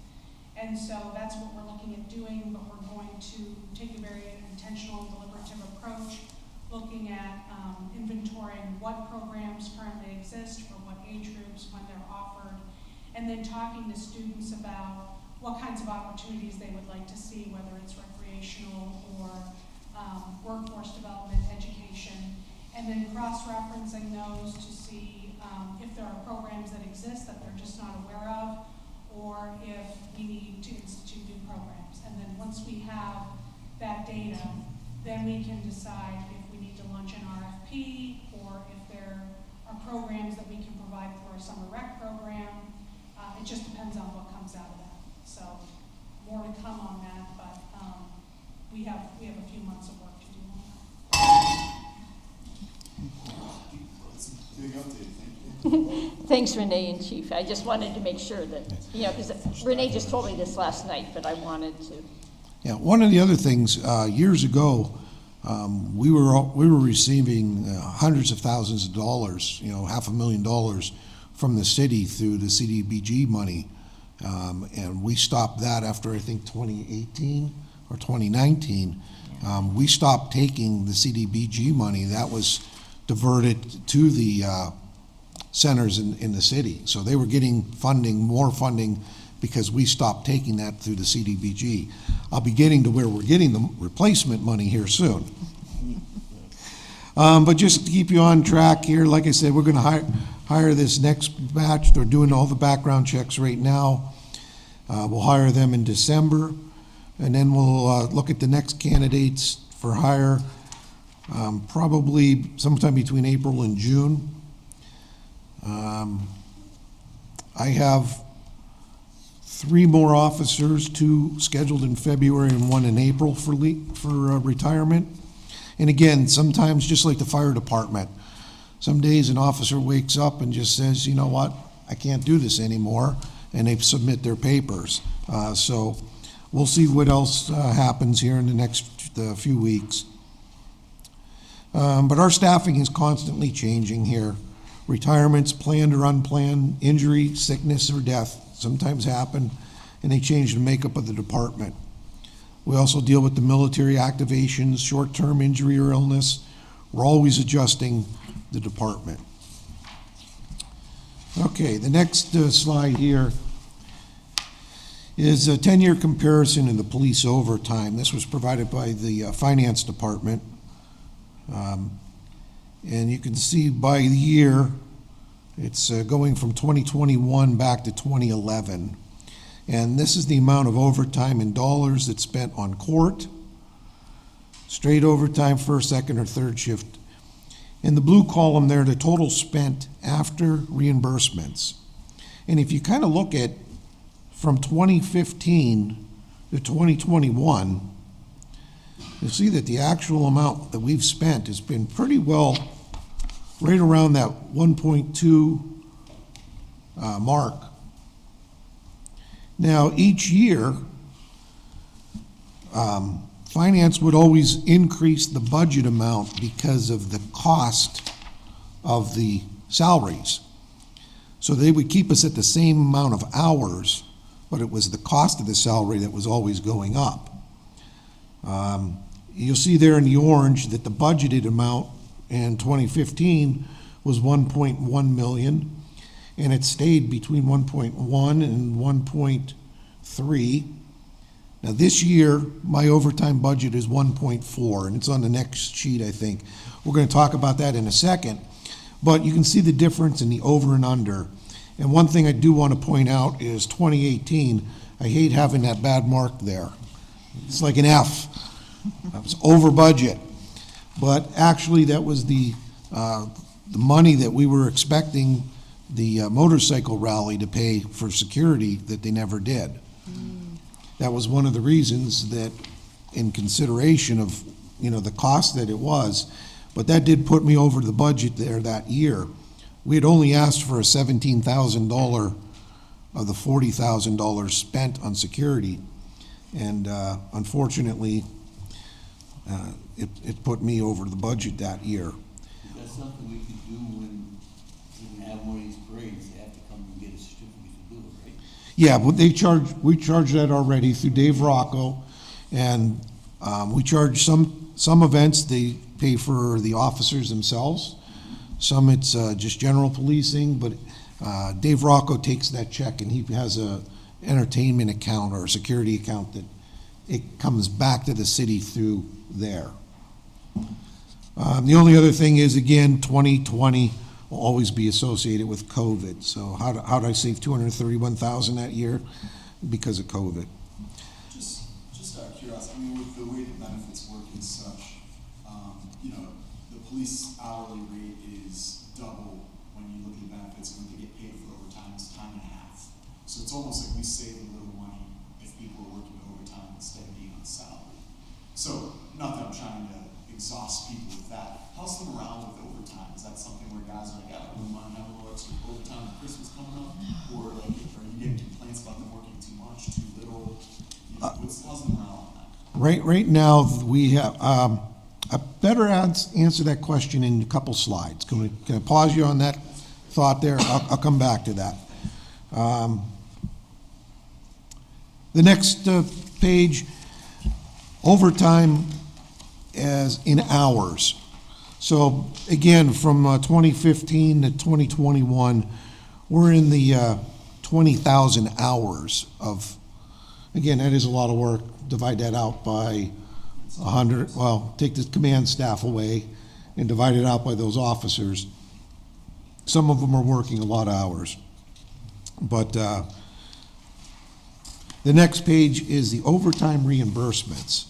And so that's what we're looking at doing, but we're going to take a very intentional and deliberative approach, looking at inventorying what programs currently exist for what age groups, when they're offered, and then talking to students about what kinds of opportunities they would like to see, whether it's recreational or workforce development, education, and then cross-referencing those to see if there are programs that exist that they're just not aware of, or if we need to institute new programs. And then once we have that data, then we can decide if we need to launch an RFP, or if there are programs that we can provide through our summer rec program. It just depends on what comes out of that. So more to come on that, but we have a few months of work to do on that. That's a big update, thank you. Thanks, Renee and Chief. I just wanted to make sure that, because Renee just told me this last night, but I wanted to. yeah, one of the other things, years ago, we were receiving hundreds of thousands of dollars, $500,000 from the city through the CDBG money. And we stopped that after, I think, 2018 or 2019. We stopped taking the CDBG money. That was diverted to the centers in the city. So they were getting more funding, because we stopped taking that through the CDBG. I'll be getting to where we're getting the replacement money here soon. But just to keep you on track here, like I said, we're going to hire this next batch. They're doing all the background checks right now. We'll hire them in December, and then we'll look at the next candidates for hire probably sometime between April and June. I have 3 more officers, 2 scheduled in February and 1 in April for retirement. And again, sometimes just like the fire department, some days an officer wakes up and just says, you know what, I can't do this anymore, and they submit their papers. So we'll see what else happens here in the next few weeks. But our staffing is constantly changing here. Retirements, planned or unplanned, injury, sickness, or death sometimes happen, and they change the makeup of the department. We also deal with the military activations, short-term injury or illness. We're always adjusting the department. Okay, the next slide here is a 10-year comparison in the police overtime. This was provided by the finance department. And you can see by the year, it's going from 2021 back to 2011. And this is the amount of overtime in dollars that's spent on court, straight overtime, first, second, or third shift. In the blue column there, the total spent after reimbursements. And if you kind of look at from 2015 to 2021, you'll see that the actual amount that we've spent has been pretty well right around that 1.2 mark. Now, each year, finance would always increase the budget amount because of the cost of the salaries. So they would keep us at the same amount of hours, but it was the cost of the salary that was always going up. You'll see there in the orange that the budgeted amount in 2015 was 1.1 million, and it stayed between 1.1 and 1.3. Now, this year, my overtime budget is 1.4, and it's on the next sheet, I think. We're gonna talk about that in a second. But you can see the difference in the over and under. And one thing I do want to point out is 2018, I hate having that bad mark there. It's like an F. I was over budget. But actually, that was the money that we were expecting the motorcycle rally to pay for security that they never did. That was one of the reasons that, in consideration of, the cost that it was, but that did put me over the budget there that year. We had only asked for a $17,000 of the $40,000 spent on security, and unfortunately, it put me over the budget that year. That's something we could do when we have one of these parades. They have to come and get a certificate to do it, right? Yeah, but we charge that already through Dave Rocco, and we charge some events, they pay for the officers themselves. Some it's just general policing, but Dave Rocco takes that check and he has a entertainment account or a security account that it comes back to the city through there. The only other thing is, again, 2020 will always be associated with COVID. So how did I save $231,000 that year? Because of COVID. Just out of curiosity, with the way the benefits work and such, the police hourly rate is double when you look at the benefits, and when they get paid for overtime, it's time and a half. So it's almost like we save a little money if people are working overtime instead of being on salary. So, not that I'm trying to exhaust people with that. How's the morale with overtime? Is that something where guys are like, I don't mind having a little extra overtime with Christmas coming up? Or are you getting complaints about them working too much, too little? How's the morale on that? Right now, we have, I better answer that question in a couple slides. Can I pause you on that thought there? I'll come back to that. The next page, overtime as in hours. So again, from 2015 to 2021, we're in the 20,000 hours of, again, that is a lot of work. Divide that out by 100, well, take the command staff away and divide it out by those officers. Some of them are working a lot of hours. But the next page is the overtime reimbursements.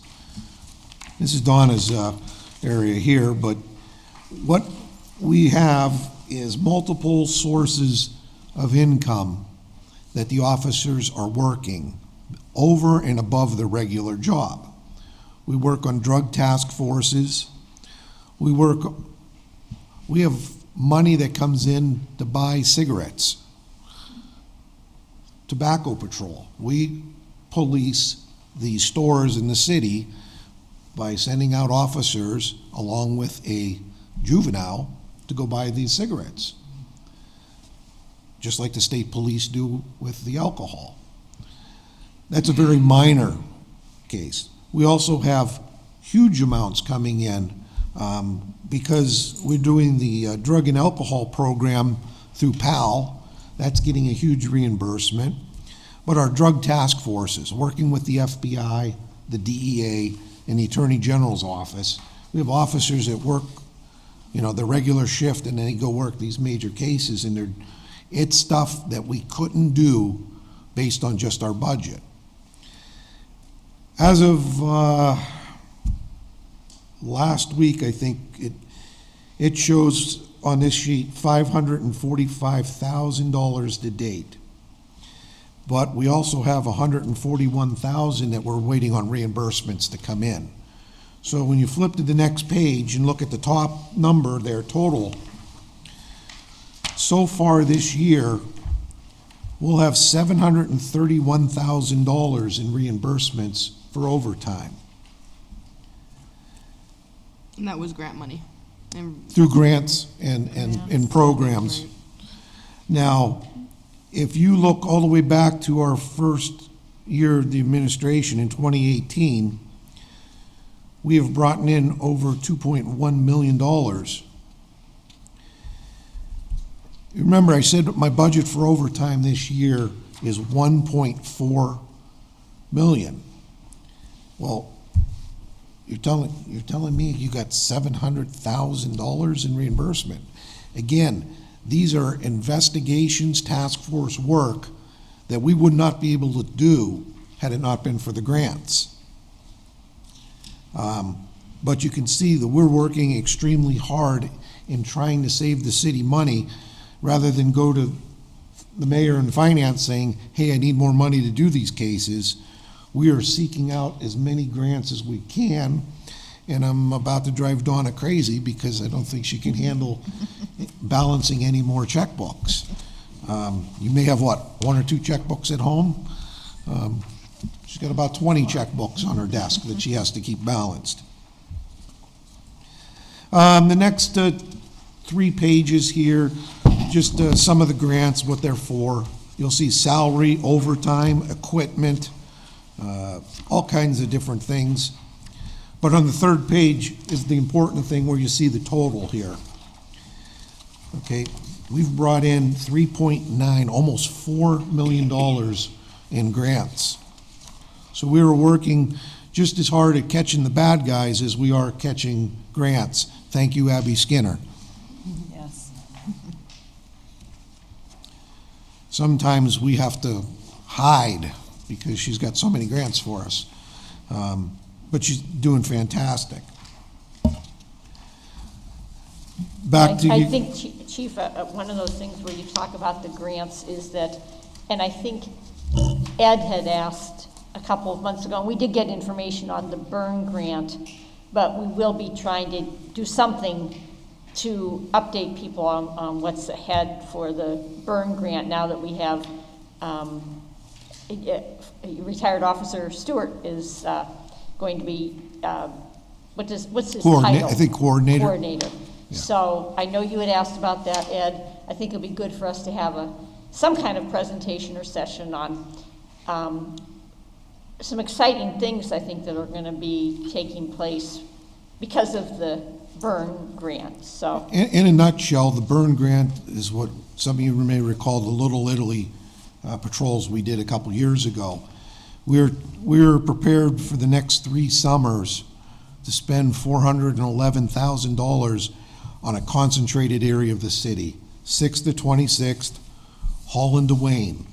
This is Donna's area here, but what we have is multiple sources of income that the officers are working over and above the regular job. We work on drug task forces. We have money that comes in to buy cigarettes. Tobacco patrol. We police the stores in the city by sending out officers along with a juvenile to go buy these cigarettes. Just like the state police do with the alcohol. That's a very minor case. We also have huge amounts coming in because we're doing the drug and alcohol program through PAL. That's getting a huge reimbursement. But our drug task forces, working with the FBI, the DEA, and the Attorney General's office, we have officers that work, the regular shift, and then they go work these major cases, and it's stuff that we couldn't do based on just our budget. As of last week, I think it shows on this sheet $545,000 to date. But we also have $141,000 that we're waiting on reimbursements to come in. So when you flip to the next page and look at the top number there, total, so far this year, we'll have $731,000 in reimbursements for overtime. And that was grant money. Through grants and programs. Right. Now, if you look all the way back to our first year of the administration in 2018, we have brought in over $2.1 million. Remember, I said my budget for overtime this year is $1.4 million. Well, you're telling me you got $700,000 in reimbursement. Again, these are investigations, task force work that we would not be able to do had it not been for the grants. But you can see that we're working extremely hard in trying to save the city money rather than go to the mayor and finance saying, hey, I need more money to do these cases. We are seeking out as many grants as we can, and I'm about to drive Donna crazy because I don't think she can handle balancing any more checkbooks. You may have, what, 1 or 2 checkbooks at home? She's got about 20 checkbooks on her desk that she has to keep balanced. The next 3 pages here, just some of the grants, what they're for. You'll see salary, overtime, equipment, all kinds of different things. But on the 3rd page is the important thing where you see the total here. Okay, we've brought in 3.9, almost $4 million in grants. So we were working just as hard at catching the bad guys as we are catching grants. Thank you, Abby Skinner. Yes. Sometimes we have to hide because she's got so many grants for us. But she's doing fantastic. Back to I you. think, Chief, one of those things where you talk about the grants is that, and I think Ed had asked a couple of months ago, and we did get information on the burn grant, but we will be trying to do something to update people on what's ahead for the burn grant now that we have retired officer Stewart is going to be, what's his title? I think coordinator. Coordinator. Yeah. So I know you had asked about that, Ed. I think it'd be good for us to have some kind of presentation or session on some exciting things I think that are going to be taking place because of the burn grant. So, In a nutshell, the burn grant is what some of you may recall the Little Italy patrols we did a couple years ago. We're prepared for the next 3 summers to spend $411,000 on a concentrated area of the city, 6th to 26th, Holland to Wayne.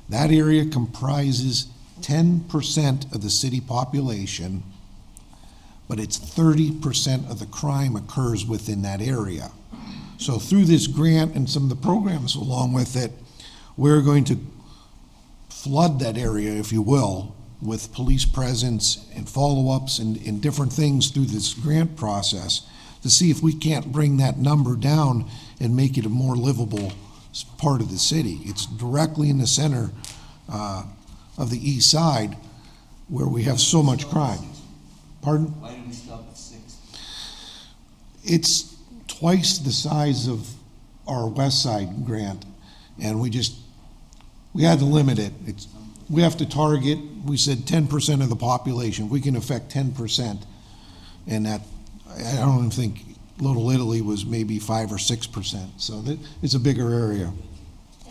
That area comprises 10% of the city population, but it's 30% of the crime occurs within that area. So through this grant and some of the programs along with it, we're going to flood that area, if you will, with police presence and follow-ups and different things through this grant process to see if we can't bring that number down and make it a more livable part of the city. It's directly in the center of the east side where we have so much crime. Pardon? Why did we stop at 6? It's twice the size of our west side grant, and we had to limit it. We have to target, we said 10% of the population. We can affect 10%, and that, I don't even think Little Italy was maybe 5 or 6%, so it's a bigger area.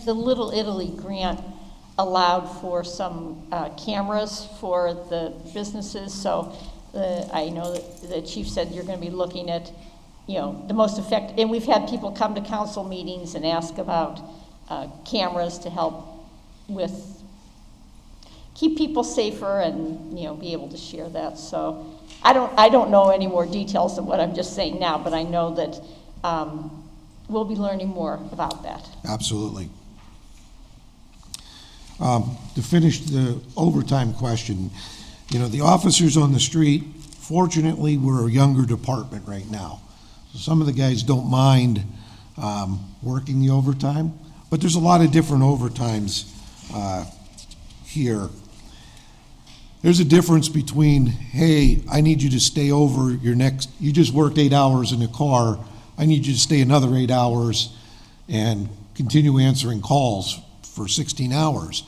the Little Italy grant allowed for some cameras for the businesses, so I know that the chief said you're going to be looking at, you know, the most effective, and we've had people come to council meetings and ask about cameras to help with, keep people safer and, you know, be able to share that. So I don't know any more details than what I'm just saying now, but I know that we'll be learning more about that. Absolutely. To finish the overtime question, you know, the officers on the street, fortunately, we're a younger department right now. So some of the guys don't mind working the overtime, but there's a lot of different overtimes here. There's a difference between, hey, I need you to stay over your next, you just worked 8 hours in the car, I need you to stay another 8 hours and continue answering calls for 16 hours.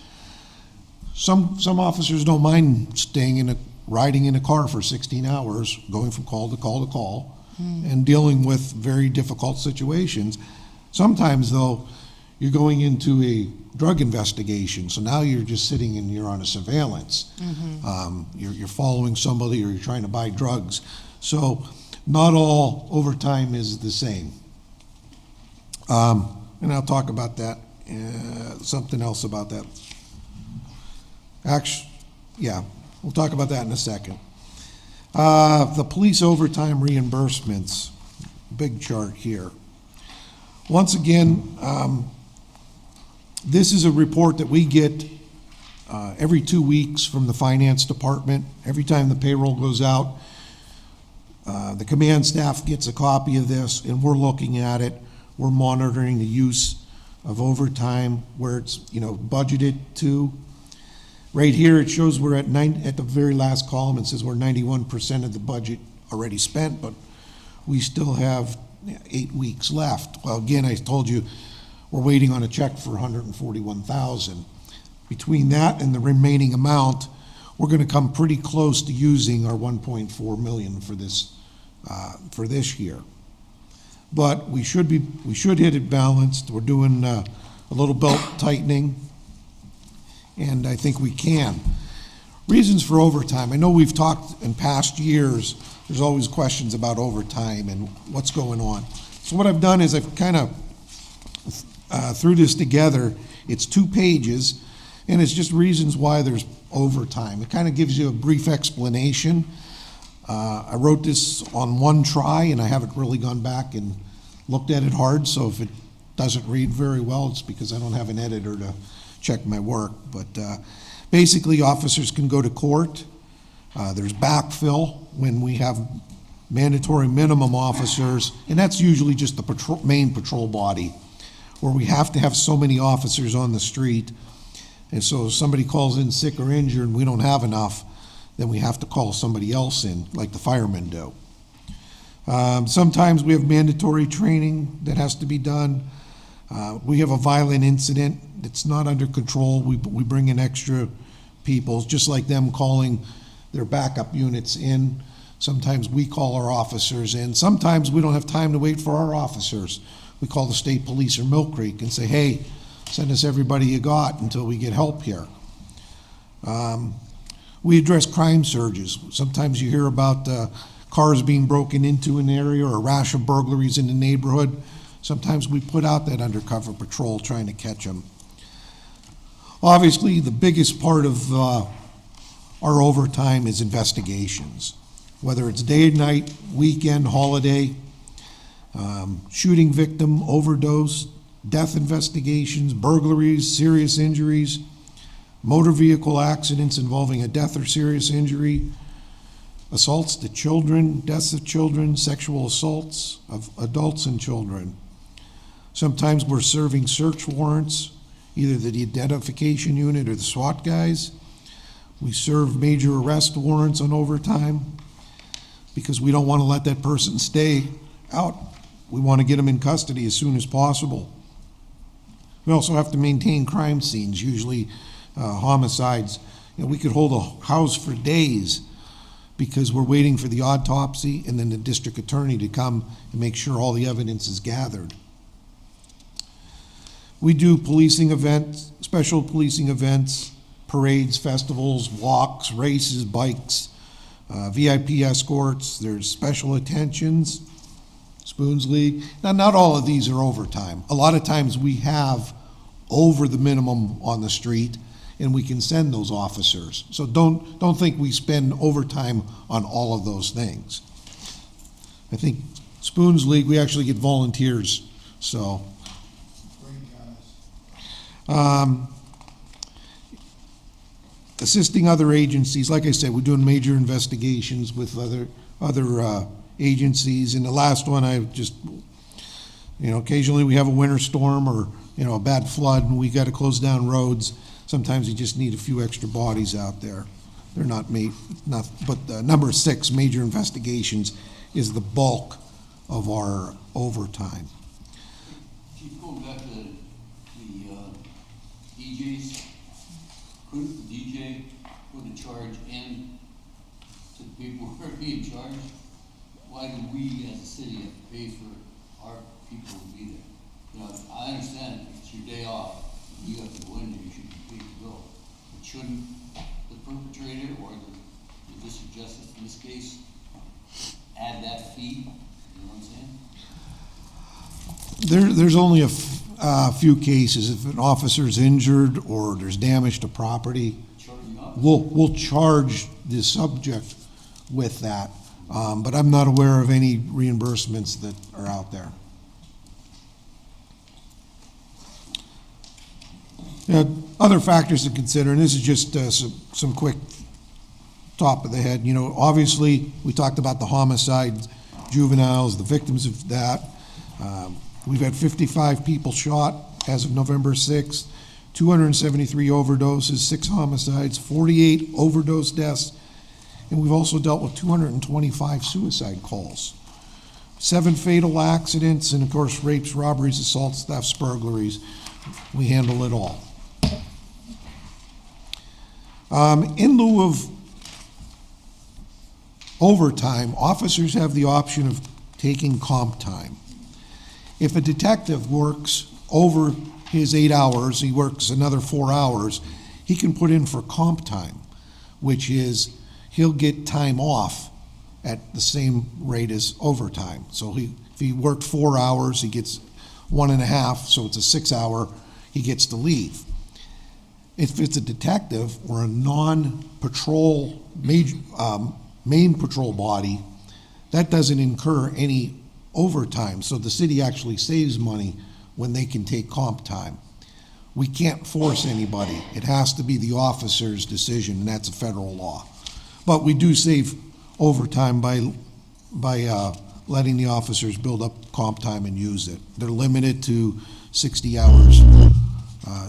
Some officers don't mind riding in a car for 16 hours, going from call to call to call, and dealing with very difficult situations. Sometimes, though, you're going into a drug investigation, so now you're just sitting and you're on a surveillance. You're following somebody or you're trying to buy drugs. So not all overtime is the same. And I'll talk about that, something else about that. Actually, yeah, we'll talk about that in a second. The police overtime reimbursements, big chart here. Once again, this is a report that we get every 2 weeks from the finance department. Every time the payroll goes out, the command staff gets a copy of this, and we're looking at it. We're monitoring the use of overtime, where it's, budgeted to. Right here, it shows we're at the very last column, it says we're 91% of the budget already spent, but we still have 8 weeks left. Well, again, I told you, we're waiting on a check for $141,000. Between that and the remaining amount, we're gonna come pretty close to using our $1.4 million for this year. But we should hit it balanced. We're doing a little belt tightening, and I think we can. Reasons for overtime. I know we've talked in past years, there's always questions about overtime and what's going on. So what I've done is I've kind of threw this together. It's 2 pages, and it's just reasons why there's overtime. It kind of gives you a brief explanation. I wrote this on one try, and I haven't really gone back and looked at it hard, so if it doesn't read very well, it's because I don't have an editor to check my work. But basically, officers can go to court. There's backfill when we have mandatory minimum officers, and that's usually just the main patrol body, where we have to have so many officers on the street. And so if somebody calls in sick or injured and we don't have enough, then we have to call somebody else in, like the firemen do. Sometimes we have mandatory training that has to be done. We have a violent incident that's not under control. We bring in extra people, just like them calling their backup units in. Sometimes we call our officers in. Sometimes we don't have time to wait for our officers. We call the state police or Mill Creek and say, hey, send us everybody you got until we get help here. We address crime surges. Sometimes you hear about cars being broken into an area or a rash of burglaries in the neighborhood. Sometimes we put out that undercover patrol trying to catch them. Obviously, the biggest part of our overtime is investigations, whether it's day and night, weekend, holiday, shooting victim, overdose, death investigations, burglaries, serious injuries, motor vehicle accidents involving a death or serious injury, assaults to children, deaths of children, sexual assaults of adults and children. Sometimes we're serving search warrants, either the identification unit or the SWAT guys. We serve major arrest warrants on overtime because we don't want to let that person stay out. We want to get them in custody as soon as possible. We also have to maintain crime scenes, usually homicides. We could hold a house for days because we're waiting for the autopsy and then the district attorney to come and make sure all the evidence is gathered. We do policing events, special policing events, parades, festivals, walks, races, bikes, VIP escorts. There's special attentions, Spoons League. Now, not all of these are overtime. A lot of times we have over the minimum on the street, and we can send those officers. So don't think we spend overtime on all of those things. I think Spoons League, we actually get volunteers, so. Assisting other agencies, like I said, we're doing major investigations with other agencies. And the last one, I just, occasionally we have a winter storm or, a bad flood and we got to close down roads. Sometimes you just need a few extra bodies out there. They're not but number 6, major investigations, is the bulk of our overtime. Chief, going back to the DJs, couldn't the DJ put a charge in to the people who are being charged? Why do we as a city have to pay for our people to be there? You know, I understand it's your day off, you have to go in there, you should be paid to go. But shouldn't the perpetrator or the district justice in this case add that fee? You know what I'm saying? There's only a few cases. If an officer's injured or there's damage to property, we'll charge the subject with that. But I'm not aware of any reimbursements that are out there. Other factors to consider, and this is just some quick top of the head. You know, obviously, we talked about the homicides, juveniles, the victims of that. We've had 55 people shot as of November 6th, 273 overdoses, 6 homicides, 48 overdose deaths, and we've also dealt with 225 suicide calls. 7 fatal accidents, and of course, rapes, robberies, assaults, thefts, burglaries. We handle it all. In lieu of overtime, officers have the option of taking comp time. If a detective works over his 8 hours, he works another 4 hours, he can put in for comp time, which is he'll get time off at the same rate as overtime. So if he worked 4 hours, he gets 1.5, so it's a 6 hour, he gets to leave. If it's a detective or a non-patrol, main patrol body, that doesn't incur any overtime, so the city actually saves money when they can take comp time. We can't force anybody. It has to be the officer's decision, and that's a federal law. But we do save overtime by letting the officers build up comp time and use it. They're limited to 60 hours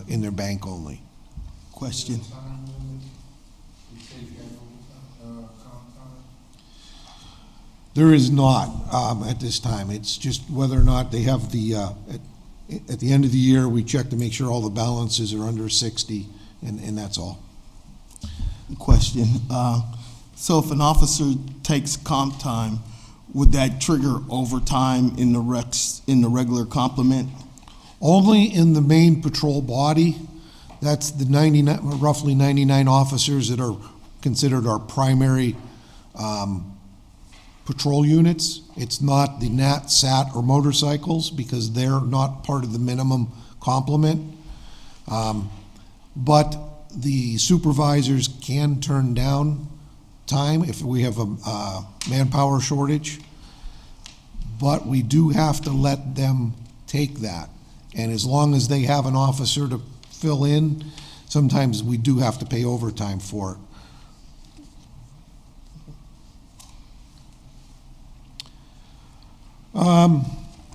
in their bank only. Question. There is not at this time. It's just whether or not they have the, at the end of the year, we check to make sure all the balances are under 60, and that's all. Question. So if an officer takes comp time, would that trigger overtime in the regular complement? Only in the main patrol body. That's the roughly 99 officers that are considered our primary patrol units. It's not the NAT, SAT, or motorcycles because they're not part of the minimum complement. But the supervisors can turn down time if we have a manpower shortage. But we do have to let them take that. And as long as they have an officer to fill in, sometimes we do have to pay overtime for it.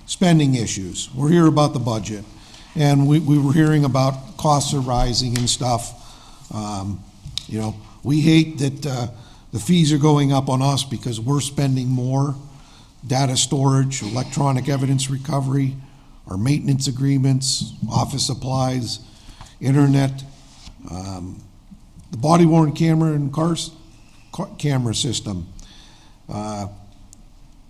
Spending issues. We're here about the budget, and we were hearing about costs are rising and stuff. You know, we hate that the fees are going up on us because we're spending more. Data storage, electronic evidence recovery, our maintenance agreements, office supplies, internet, the body-worn camera and camera system. You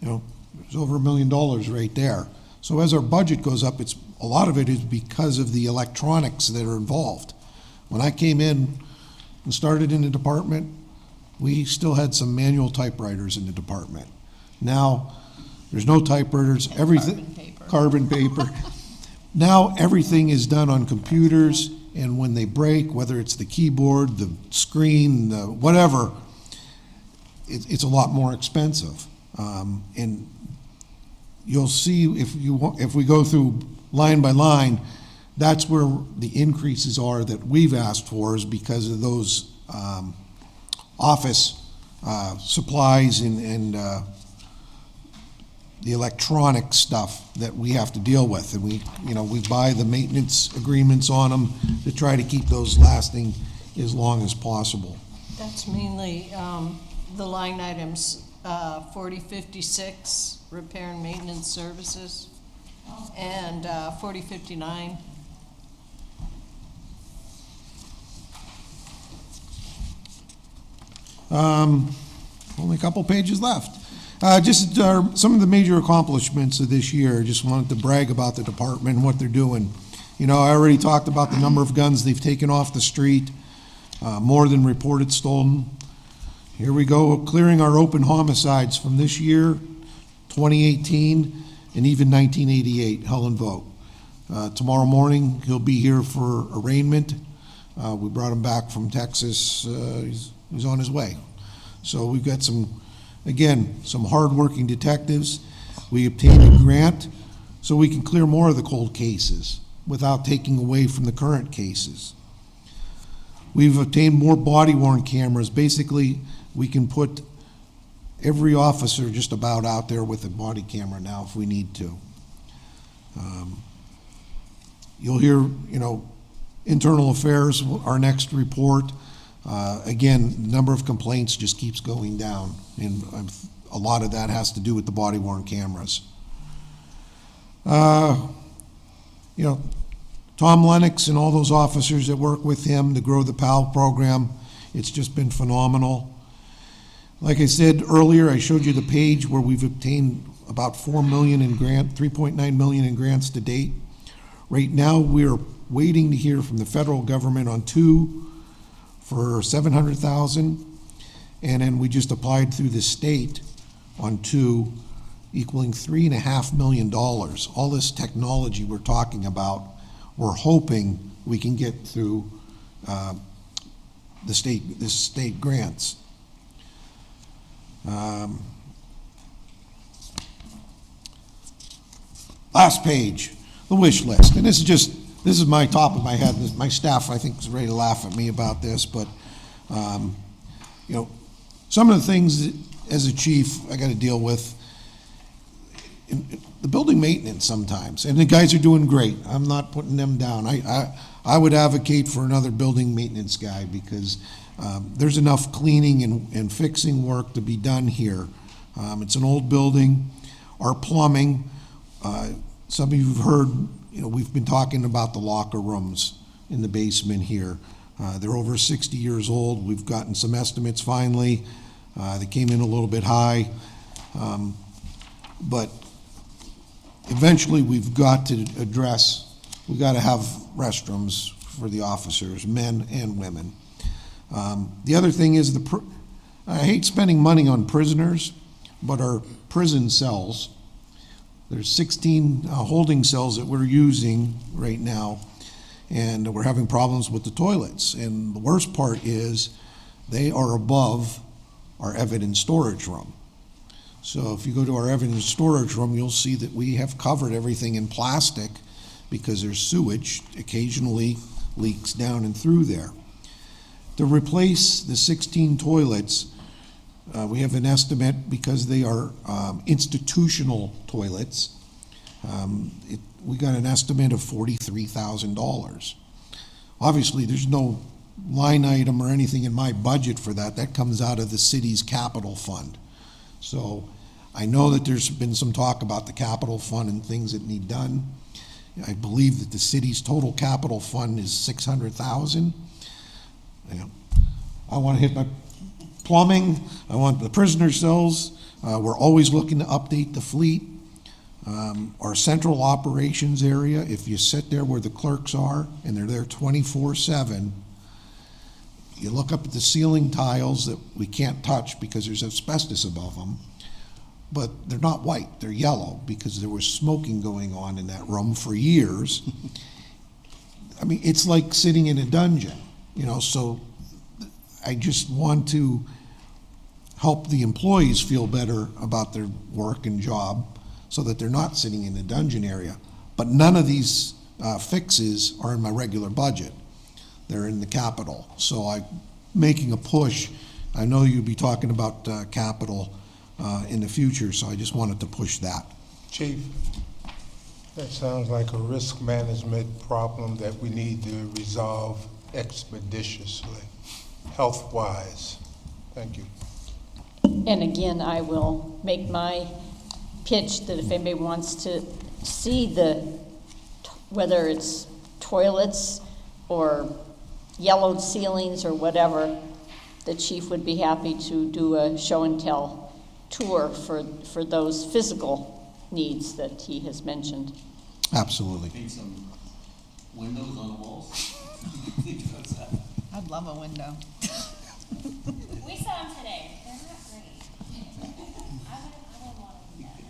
know, there's over $1 million right there. So as our budget goes up, a lot of it is because of the electronics that are involved. When I came in and started in the department, we still had some manual typewriters in the department. Now, there's no typewriters, everything, carbon paper. Now everything is done on computers, and when they break, whether it's the keyboard, the screen, whatever, it's a lot more expensive. And you'll see if we go through line by line, that's where the increases are that we've asked for, is because of those office supplies and the electronic stuff that we have to deal with, and we buy the maintenance agreements on them to try to keep those lasting as long as possible. That's mainly the line items 4056, repair and maintenance services, and 4059. Only a couple pages left. Just some of the major accomplishments of this year. Just wanted to brag about the department and what they're doing. You know, I already talked about the number of guns they've taken off the street, more than reported stolen. Here we go, clearing our open homicides from this year, 2018, and even 1988, Helen Vogt. Tomorrow morning, he'll be here for arraignment. We brought him back from Texas. He's on his way. So we've got some hard-working detectives. We obtained a grant so we can clear more of the cold cases without taking away from the current cases. We've obtained more body-worn cameras. Basically, we can put every officer just about out there with a body camera now if we need to. You'll hear, internal affairs, our next report. Again, the number of complaints just keeps going down, and a lot of that has to do with the body-worn cameras. Tom Lennox and all those officers that work with him to grow the PAL program, it's just been phenomenal. Like I said earlier, I showed you the page where we've obtained about $4 million in grant, $3.9 million in grants to date. Right now, we're waiting to hear from the federal government on 2 for $700,000, and then we just applied through the state on 2, equaling $3.5 million. All this technology we're talking about, we're hoping we can get through the state grants. Last page, the wish list, and this is my top of my head. My staff, I think, is ready to laugh at me about this, but some of the things that, as a chief, I got to deal with. The building maintenance sometimes, and the guys are doing great. I'm not putting them down. I would advocate for another building maintenance guy because there's enough cleaning and fixing work to be done here. It's an old building. Our plumbing, some of you have heard, we've been talking about the locker rooms in the basement here. They're over 60 years old. We've gotten some estimates finally. They came in a little bit high, but eventually we've got to we've got to have restrooms for the officers, men and women. The other thing is I hate spending money on prisoners, but our prison cells, there's 16 holding cells that we're using right now, and we're having problems with the toilets. And the worst part is they are above our evidence storage room. So if you go to our evidence storage room, you'll see that we have covered everything in plastic because there's sewage occasionally leaks down and through there. To replace the 16 toilets, we have an estimate because they are institutional toilets. We got an estimate of $43,000. Obviously, there's no line item or anything in my budget for that. That comes out of the city's capital fund. So I know that there's been some talk about the capital fund and things that need done. I believe that the city's total capital fund is $600,000. I want to hit my plumbing. I want the prisoner cells. We're always looking to update the fleet. Our central operations area, if you sit there where the clerks are and they're there 24/7, you look up at the ceiling tiles that we can't touch because there's asbestos above them, but they're not white, they're yellow because there was smoking going on in that room for years. I mean, it's like sitting in a dungeon, so I just want to help the employees feel better about their work and job so that they're not sitting in the dungeon area. But none of these fixes are in my regular budget. They're in the capital. So I'm making a push. I know you'll be talking about capital in the future, so I just wanted to push that. Chief, that sounds like a risk management problem that we need to resolve expeditiously, health-wise. Thank you. And again, I will make my pitch that if anybody wants to see whether it's toilets or yellowed ceilings or whatever, the chief would be happy to do a show and tell tour for those physical needs that he has mentioned. Absolutely. Paint some windows on the walls. I'd love a window. We saw them today. They're not great. I would want them better.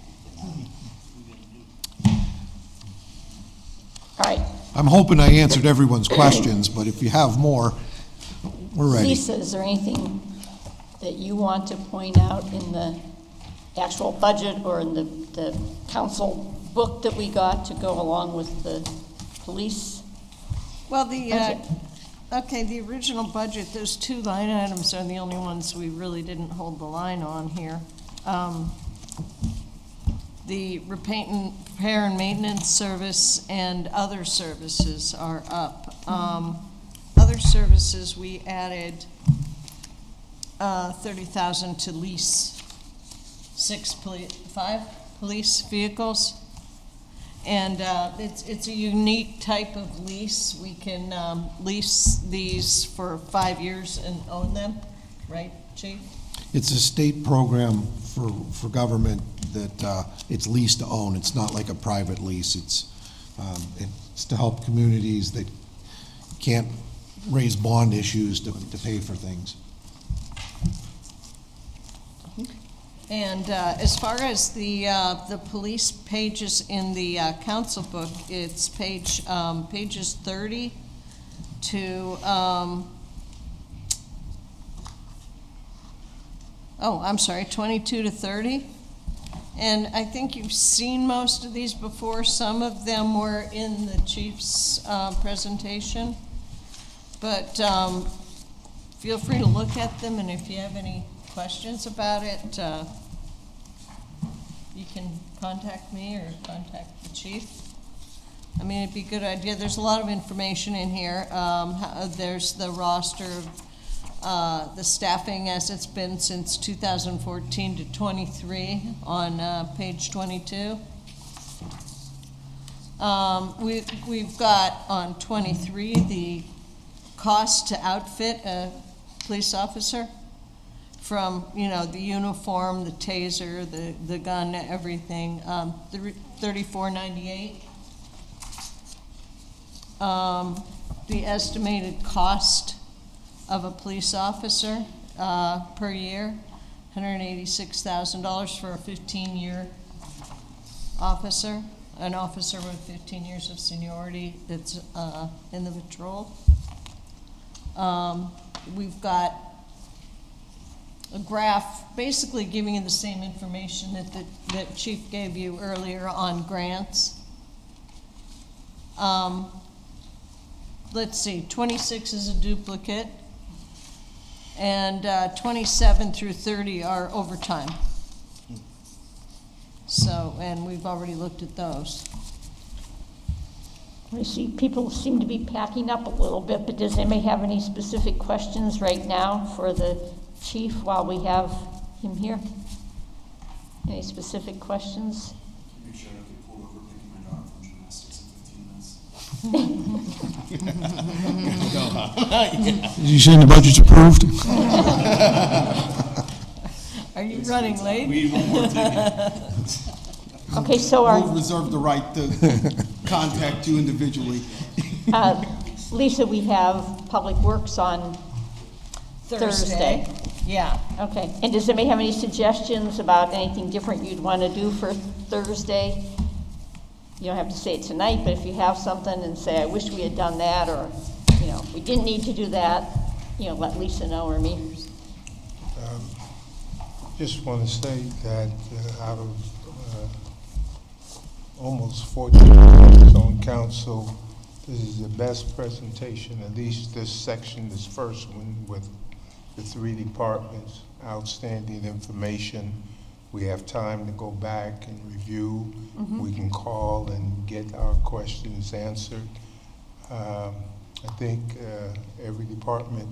All right. I'm hoping I answered everyone's questions, but if you have more, we're ready. Lisa, is there anything that you want to point out in the actual budget or in the council book that we got to go along with the police? Well, budget? the original budget, those two line items are the only ones we really didn't hold the line on here. The repair and maintenance service and other services are up. Other services, we added 30,000 to lease 5 police vehicles. And it's a unique type of lease. We can lease these for 5 years and own them, right, Chief? It's a state program for government that it's lease to own. It's not like a private lease. It's to help communities that can't raise bond issues to pay for things. And as far as the police pages in the council book, it's pages 30 to, I'm sorry, 22 to 30. And I think you've seen most of these before. Some of them were in the chief's presentation. But feel free to look at them, and if you have any questions about it, you can contact me or contact the chief. I mean, it'd be a good idea. There's a lot of information in here. There's the roster of the staffing as it's been since 2014 to 23 on page 22. We've got on 23 the cost to outfit a police officer, from, the uniform, the taser, the gun, everything, $34.98. The estimated cost of a police officer per year, $186,000 for a 15-year officer, an officer with 15 years of seniority that's in the patrol. We've got a graph basically giving you the same information that Chief gave you earlier on grants. Let's see, 26 is a duplicate, and 27 through 30 are overtime. So, and we've already looked at those. I see people seem to be packing up a little bit, but does anybody have any specific questions right now for the chief while we have him here? Any specific questions? Make sure I don't get pulled over picking my dog from gymnastics in 15 minutes. Did you say the budget's approved? Are you running late? We need one more ticket. Okay, so We'll reserve the right to contact you individually. Lisa, we have Public Works on Thursday. Yeah. Okay, and does anybody have any suggestions about anything different you'd want to do for Thursday? You don't have to say it tonight, but if you have something and say, I wish we had done that, or, we didn't need to do that, let Lisa know or me. Just want to state that out of almost 40 years on council, this is the best presentation, at least this section, this first one, with the 3 departments, outstanding information. We have time to go back and review. We can call and get our questions answered. I think every department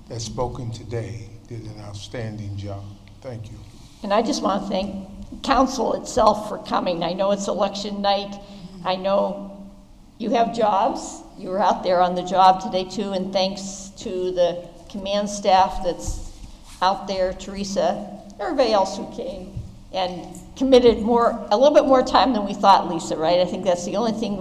that's spoken today did an outstanding job. Thank you. And I just want to thank council itself for coming. I know it's election night. I know you have jobs. You were out there on the job today too, and thanks to the command staff that's out there, Teresa, everybody else who came, and committed a little bit more time than we thought, Lisa, right? I think that's the only thing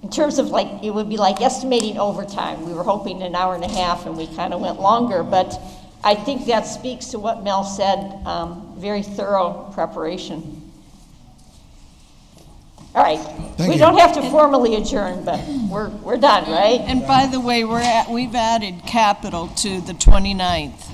in terms of like, it would be like estimating overtime. We were hoping an hour and a half, and we kind of went longer, but I think that speaks to what Mel said, very thorough preparation. All right, Thank we you. don't have to formally adjourn, but we're done, right? And by the way, we've added capital to the 29th.